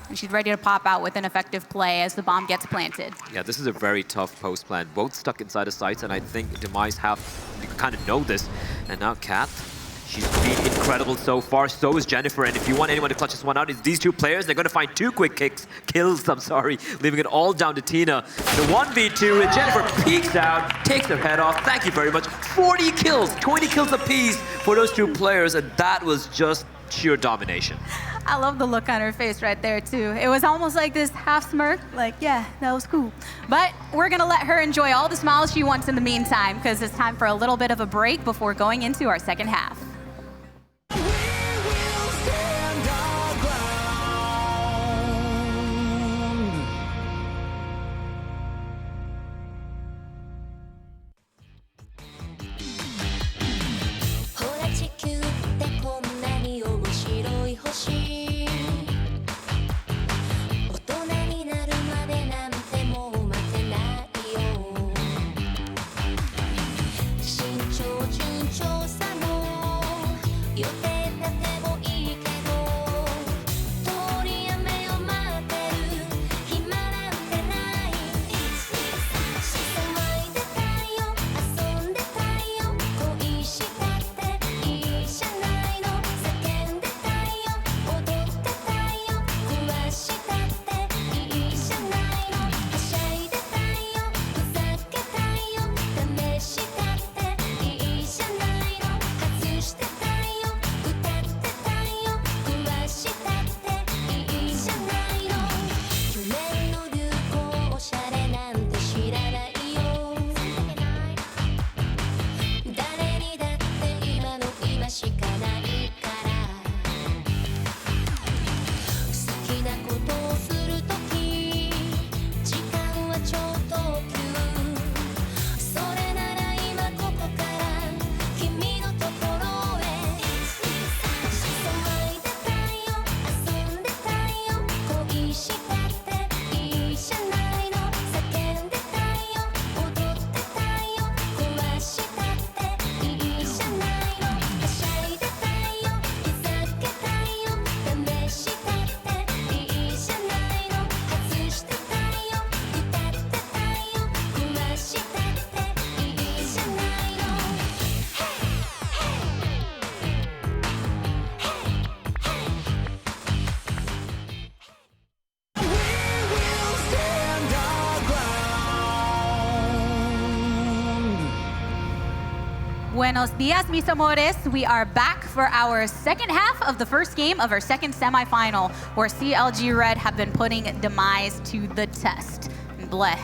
and she's ready to pop out with an effective play as the bomb gets planted. Yeah, this is a very tough post plan. Both stuck inside the sites, and I think Demise have kind of know this. And now Cat She's been incredible so far, so is Jennifer, and if you want anyone to clutch this one out, it's these two players. They're going to find two quick kills, leaving it all down to Tina. The 1v2, and Jennifer peeks out, takes her head off. Thank you very much. 40 kills, 20 kills apiece for those two players, and that was just sheer domination. I love the look on her face right there, too. It was almost like this half smirk, like, yeah, that was cool. But we're going to let her enjoy all the smiles she wants in the meantime, because it's time for a little bit of a break before going into our second half. Buenos dias, mis amores. We are back for our second half of the first game of our second semifinal, where CLG Red have been putting Demise to the test. Bleh.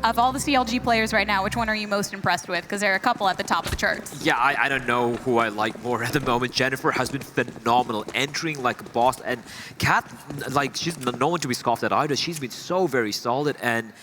Of all the CLG players right now, which one are you most impressed with? Because there are a couple at the top of the charts. Yeah, I don't know who I like more at the moment. Jennifer has been phenomenal, entering like a boss. And Kat, like, she's no one to be scoffed at either. She's been so very solid. And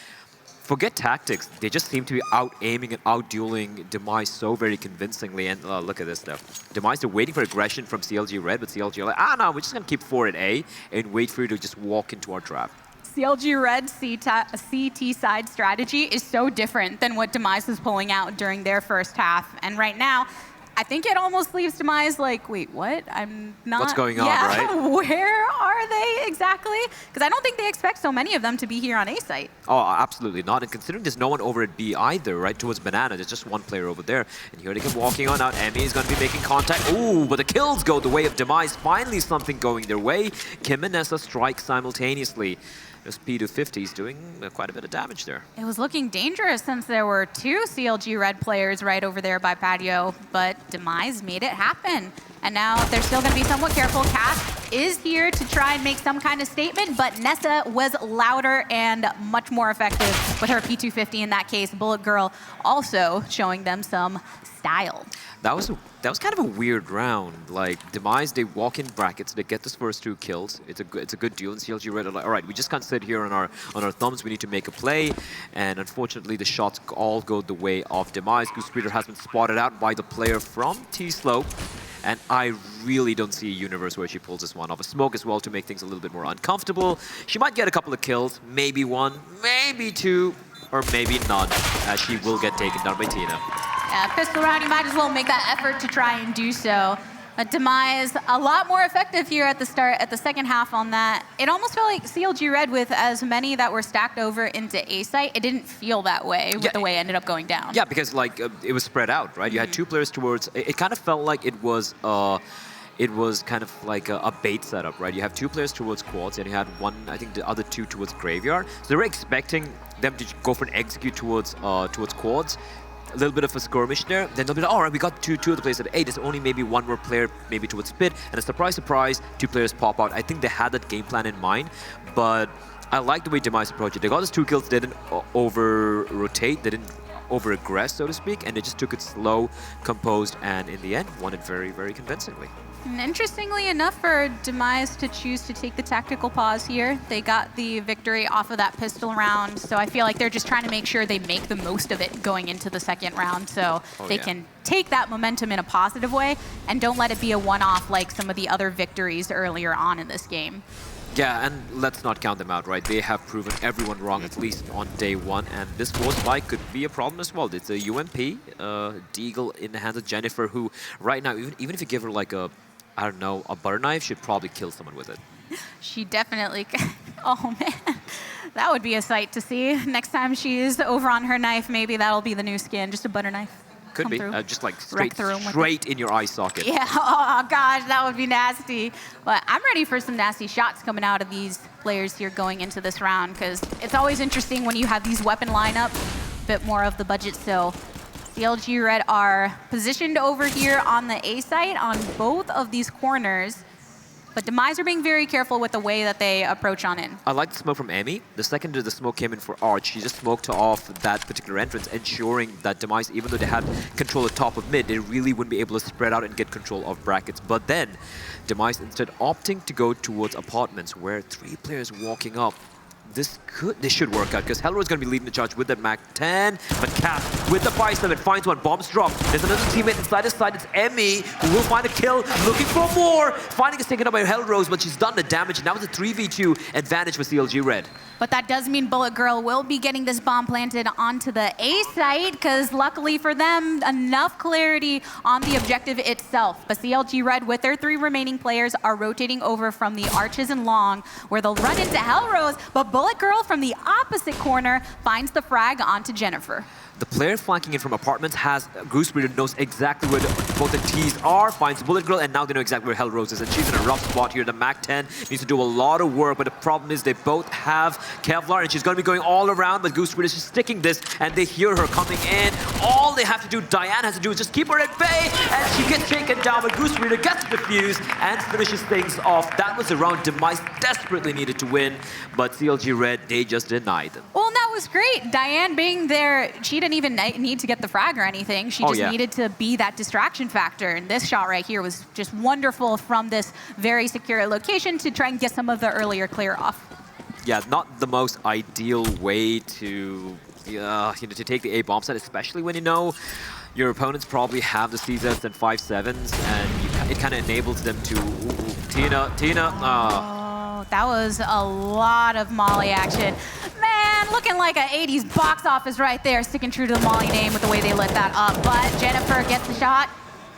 forget tactics. They just seem to be out-aiming and out-dueling Demise so very convincingly. And look at this, though. Demise, they're waiting for aggression from CLG Red, but CLG are like, no, we're just going to keep 4 at A and wait for you to just walk into our trap. CLG Red's CT side strategy is so different than what Demise was pulling out during their first half. And right now, I think it almost leaves Demise like, wait, what? I'm not... What's going on, right? Where are they exactly? Because I don't think they expect so many of them to be here on A site. Oh, absolutely not. And considering there's no one over at B either, right, towards Banana, there's just one player over there. And here they come walking on out. Emmy is going to be making contact. Ooh, but the kills go the way of Demise. Finally something going their way. Kim and Nessa strike simultaneously. This P250 is doing quite a bit of damage there. It was looking dangerous since there were 2 CLG Red players right over there by Patio, but Demise made it happen. And now they're still going to be somewhat careful. Cass is here to try and make some kind of statement, but Nessa was louder and much more effective with her P250 in that case. Bullet Girl also showing them some style. That was kind of a weird round. Like, Demise, they walk in brackets, they get this first 2 kills. It's a good deal, and CLG Red are like, all right, we just can't sit here on our thumbs, we need to make a play. And unfortunately, the shots all go the way of Demise. Goose Speeder has been spotted out by the player from T-Slope. And I really don't see a universe where she pulls this one off. A smoke as well to make things a little bit more uncomfortable. She might get a couple of kills, maybe 1, maybe 2, or maybe none, as she will get taken down by Tina. Pistol round, you might as well make that effort to try and do so. Demise, a lot more effective here at the second half on that. It almost felt like CLG Red with as many that were stacked over into A site. It didn't feel that way with the way it ended up going down. Yeah, because like it was spread out, right? You had two players towards. It kind of felt like it was kind of like a bait setup, right? You have two players towards quads, and you had one, I think the other two towards graveyard. So they were expecting them to go for an execute towards quads. A little bit of a skirmish there, then they'll be like, all right, we got two of the players at A, there's only maybe one more player maybe towards pit, and a surprise, two players pop out. I think they had that game plan in mind, but I like the way Demise approached it. They got his 2 kills, they didn't over-rotate, they didn't over-aggress, so to speak, and they just took it slow, composed, and in the end, won it very, very convincingly. And interestingly enough for Demise to choose to take the tactical pause here, they got the victory off of that pistol round, so I feel like they're just trying to make sure they make the most of it going into the second round, so they can take that momentum in a positive way and don't let it be a one-off like some of the other victories earlier on in this game. Yeah, and let's not count them out, right? They have proven everyone wrong, at least on day one, and this force spike could be a problem as well. It's a UMP, Deagle in the hands of Jennifer, who right now, even if you give her like a, I don't know, a butter knife, she'd probably kill someone with it. She definitely, oh man, that would be a sight to see. Next time she's over on her knife, maybe that'll be the new skin, just a butter knife. Could be, just like straight in your eye socket. Yeah, oh gosh, that would be nasty. But I'm ready for some nasty shots coming out of these players here going into this round, because it's always interesting when you have these weapon lineup, a bit more of the budget. So CLG Red are positioned over here on the A site on both of these corners. But Demise are being very careful with the way that they approach on in. I like the smoke from Emmy. The second the smoke came in for Arch, she just smoked off that particular entrance, ensuring that Demise, even though they had control of top of mid, they really wouldn't be able to spread out and get control of brackets. But then, Demise instead opting to go towards apartments, where 3 players walking up. This should work out, because Hellro's going to be leading the charge with that MAC-10, but Cat with the 5-7 finds one, bombs drop. There's another teammate inside his side, it's Emmy, who will find a kill, looking for more. Finding is taken up by Hellrose, but she's done the damage, and now it's a 3v2 advantage for CLG Red. But that does mean Bullet Girl will be getting this bomb planted onto the A site, because luckily for them, enough clarity on the objective itself. But CLG Red, with their 3 remaining players, are rotating over from the arches and long, where they'll run into Hellrose, but Bullet Girl from the opposite corner finds the frag onto Jennifer. The player flanking in from apartments has Goose Breeder, knows exactly where both the T's are, finds Bullet Girl, and now they know exactly where Hellrose is, and she's in a rough spot here. The MAC-10 needs to do a lot of work, but the problem is they both have Kevlar, and she's going to be going all around, but Goose Breeder is just sticking this, and they hear her coming in. All they have to do, Diane has to do, is just keep her at bay, and she gets taken down, but Goose Breeder gets the fuse and finishes things off. That was a round Demise desperately needed to win, but CLG Red, they just denied them. Well, and that was great. Diane being there, she didn't even need to get the frag or anything. She just needed to be that distraction factor. And this shot right here was just wonderful from this very secure location to try and get some of the earlier clear off. Yeah, not the most ideal way to, to take the A bomb set, especially when you know your opponents probably have the CZs and 5-7s, and it kind of enables them to... Tina. Oh, that was a lot of Molly action. Man, looking like an 80s box office right there, sticking true to the Molly name with the way they lit that up. But Jennifer gets the shot,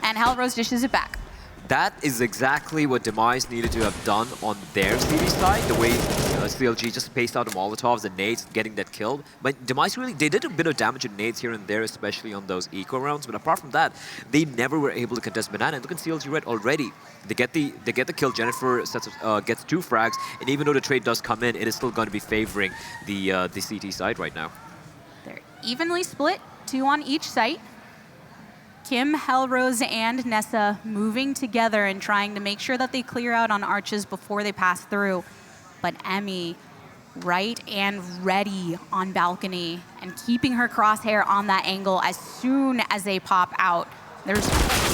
and Hellrose dishes it back. That is exactly what Demise needed to have done on their CD side, the way CLG just spaced out the Molotovs and nades, getting that killed. But Demise really, they did a bit of damage with nades here and there, especially on those eco rounds. But apart from that, they never were able to contest Banana. And look at CLG Red already. They get the kill. Jennifer gets 2 frags, and even though the trade does come in, it is still going to be favoring the CT side right now. They're evenly split, 2 on each site. Kim, Hellrose, and Nessa moving together and trying to make sure that they clear out on arches before they pass through. But Emmy, right and ready on balcony and keeping her crosshair on that angle as soon as they pop out. There's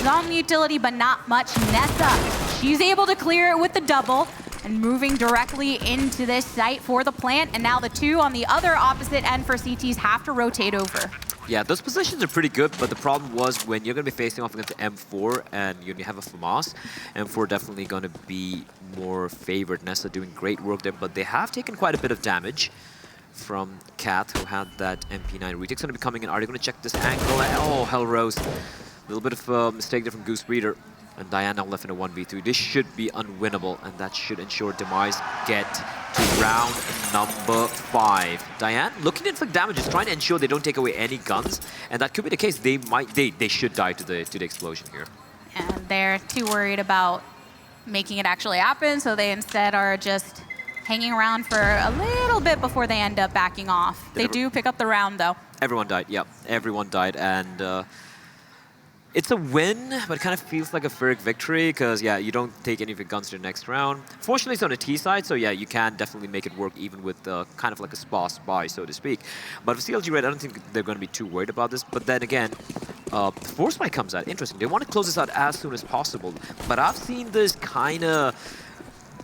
some utility, but not much. Nessa, she's able to clear it with the double and moving directly into this site for the plant. And now the 2 on the other opposite end for CTs have to rotate over. Yeah, those positions are pretty good, but the problem was when you're going to be facing off against the M4 and you have a FAMAS, M4 definitely going to be more favored. Nessa doing great work there, but they have taken quite a bit of damage from Kat, who had that MP9. Retake's going to be coming in. Are they going to check this angle? Oh, Hellrose. A little bit of a mistake there from Goose Breeder. And Diane now left in a 1v3. This should be unwinnable, and that should ensure Demise get to round number 5. Diane looking to inflict damage, is trying to ensure they don't take away any guns, and that could be the case. They should die to the explosion here. And they're too worried about making it actually happen, so they instead are just hanging around for a little bit before they end up backing off. They do pick up the round, though. Everyone died, yep. Everyone died, and it's a win, but it kind of feels like a Pyrrhic victory, because, yeah, you don't take any of your guns to the next round. Fortunately, it's on the T side, so, yeah, you can definitely make it work even with kind of like a spa spy, so to speak. But for CLG Red, I don't think they're going to be too worried about this. But then again, Force Spike comes out. Interesting. They want to close this out as soon as possible. But I've seen this kind of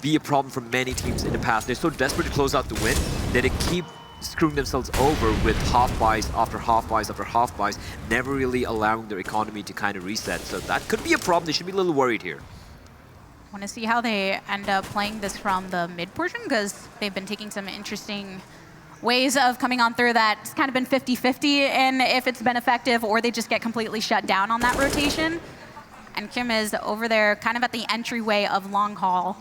be a problem for many teams in the past. They're so desperate to close out the win that they keep screwing themselves over with half buys after half buys after half buys, never really allowing their economy to kind of reset. So that could be a problem. They should be a little worried here. Want to see how they end up playing this from the mid portion, because they've been taking some interesting ways of coming on through that. It's kind of been 50-50 in if it's been effective or they just get completely shut down on that rotation. And Kim is over there kind of at the entryway of Long Haul,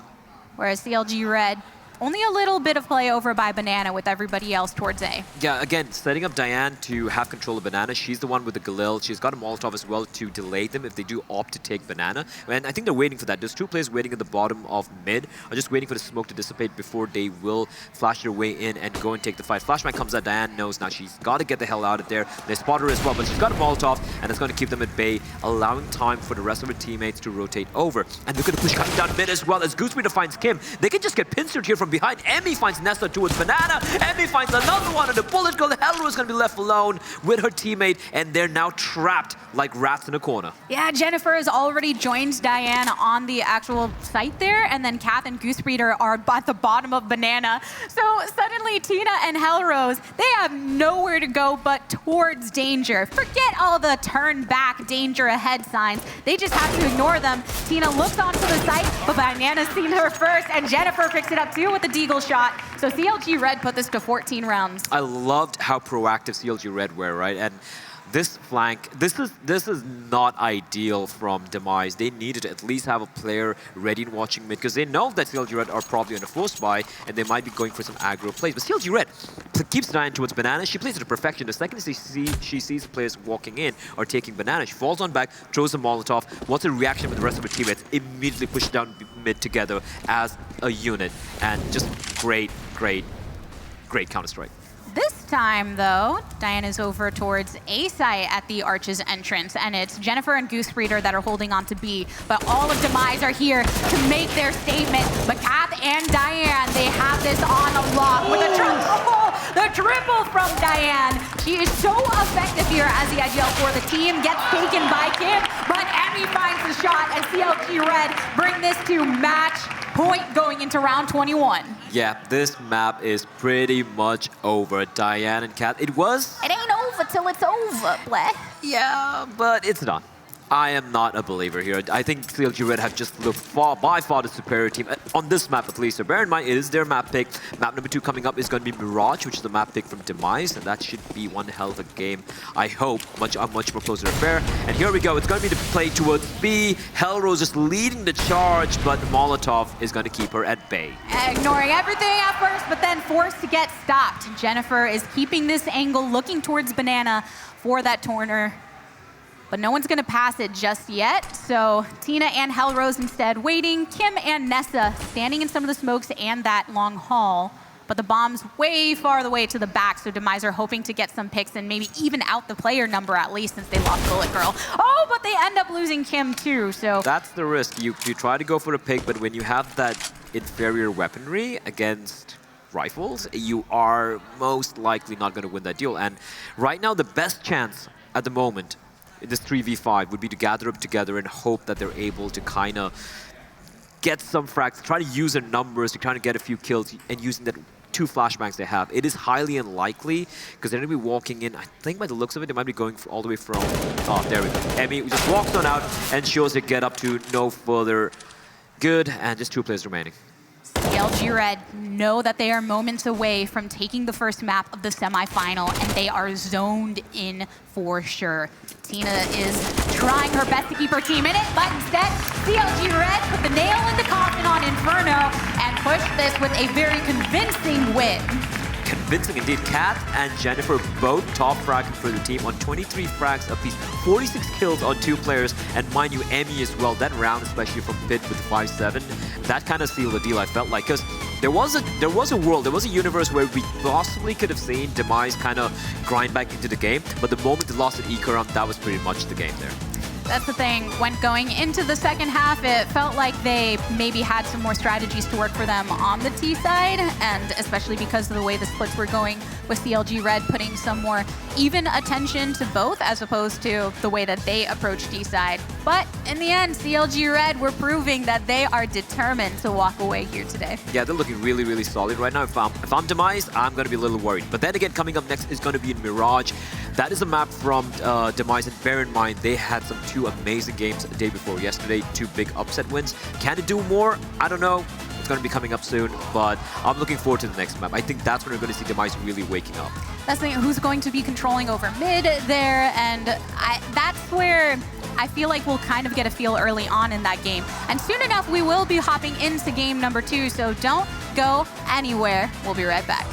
whereas CLG Red, only a little bit of play over by Banana with everybody else towards A. Yeah, again, setting up Diane to have control of Banana. She's the one with the Galil. She's got a Molotov as well to delay them if they do opt to take Banana. And I think they're waiting for that. There's 2 players waiting at the bottom of mid, are just waiting for the smoke to dissipate before they will flash their way in and go and take the fight. Flashbang comes out, Diane knows now she's got to get the hell out of there. They spot her as well, but she's got a Molotov, and it's going to keep them at bay, allowing time for the rest of her teammates to rotate over. And they're going to push coming down mid as well as Goosebeater finds Kim. They can just get pincered here from behind. Emmy finds Nessa towards Banana. Emmy finds another one, and the bullet girl Helro is going to be left alone with her teammate, and they're now trapped like rats in a corner. Yeah, Jennifer has already joined Diane on the actual site there, and then Kath and Goosebreeder are at the bottom of Banana. So suddenly Tina and Hellrose, they have nowhere to go but towards danger. Forget all the turn back, danger ahead signs. They just have to ignore them. Tina looks onto the site, but Banana's seen her first, and Jennifer picks it up too with the Deagle shot. So CLG Red put this to 14 rounds. I loved how proactive CLG Red were, right? And this flank, this is not ideal from Demise. They needed to at least have a player ready and watching mid, because they know that CLG Red are probably on a force buy, and they might be going for some aggro plays. But CLG Red keeps Diane towards Banana. She plays it to perfection. The second she sees players walking in or taking Banana, she falls on back, throws a Molotov. What's a reaction with the rest of her teammates? Immediately push down mid together as a unit. And just great Counter-Strike. This time, though, Diane is over towards A site at the Arch's entrance, and it's Jennifer and Goosebreeder that are holding on to B. But all of Demise are here to make their statement. But Kath and Diane, they have this on a lock with a triple. Oh, the triple from Diane. She is so effective here as the IGL for the team. Gets taken by Kim, but Emmy finds the shot, and CLG Red bring this to match point going into round 21. Yeah, this map is pretty much over. Diane and Kat, it ain't over till it's over, bleh. Yeah, but it's not. I am not a believer here. I think CLG Red have just looked by far the superior team, on this map at least. So bear in mind, it is their map pick. Map number 2 coming up is going to be Mirage, which is the map pick from Demise, and that should be one hell of a game. I hope much more closer to fair. And here we go. It's going to be the play towards B. Hellrose is leading the charge, but Molotov is going to keep her at bay. Ignoring everything at first, but then forced to get stopped. Jennifer is keeping this angle, looking towards Banana for that corner. But no one's going to pass it just yet. So Tina and Hellrose instead waiting. Kim and Nessa standing in some of the smokes and that long haul. But the bomb's way far the way to the back, so Demise are hoping to get some picks and maybe even out the player number at least, since they lost Bullet Girl. Oh, but they end up losing Kim too, so. That's the risk. You try to go for a pick, but when you have that inferior weaponry against rifles, you are most likely not going to win that deal. And right now, the best chance at the moment in this 3v5 would be to gather up together and hope that they're able to kind of get some frags, try to use their numbers to kind of get a few kills, and using that 2 flashbangs they have. It is highly unlikely, because they're going to be walking in, I think by the looks of it, they might be going all the way from, oh, there we go. Emmy just walks on out and shows they get up to no further good, and just 2 players remaining. CLG Red know that they are moments away from taking the first map of the semifinal, and they are zoned in for sure. Tina is trying her best to keep her team in it, but instead, CLG Red put the nail in the coffin on Inferno and pushed this with a very convincing win. Convincing indeed. Kat and Jennifer both top fragging for the team on 23 frags apiece, 46 kills on 2 players, and mind you, Emmy as well. That round, especially from Pit with 5-7, that kind of sealed the deal, I felt like, because there was a world, there was a universe where we possibly could have seen Demise kind of grind back into the game, but the moment they lost at Eco round, that was pretty much the game there. That's the thing. When going into the second half, it felt like they maybe had some more strategies to work for them on the T side, and especially because of the way the splits were going with CLG Red putting some more even attention to both as opposed to the way that they approached D side. But in the end, CLG Red were proving that they are determined to walk away here today. Yeah, they're looking really, really solid right now. If I'm Demise, I'm going to be a little worried. But then again, coming up next is going to be in Mirage. That is a map from Demise, and bear in mind, they had some 2 amazing games the day before yesterday, 2 big upset wins. Can it do more? I don't know. It's going to be coming up soon, but I'm looking forward to the next map. I think that's when we're going to see Demise really waking up. That's the thing, who's going to be controlling over mid there, and that's where I feel like we'll kind of get a feel early on in that game. And soon enough, we will be hopping into game number 2, so don't go anywhere. We'll be right back.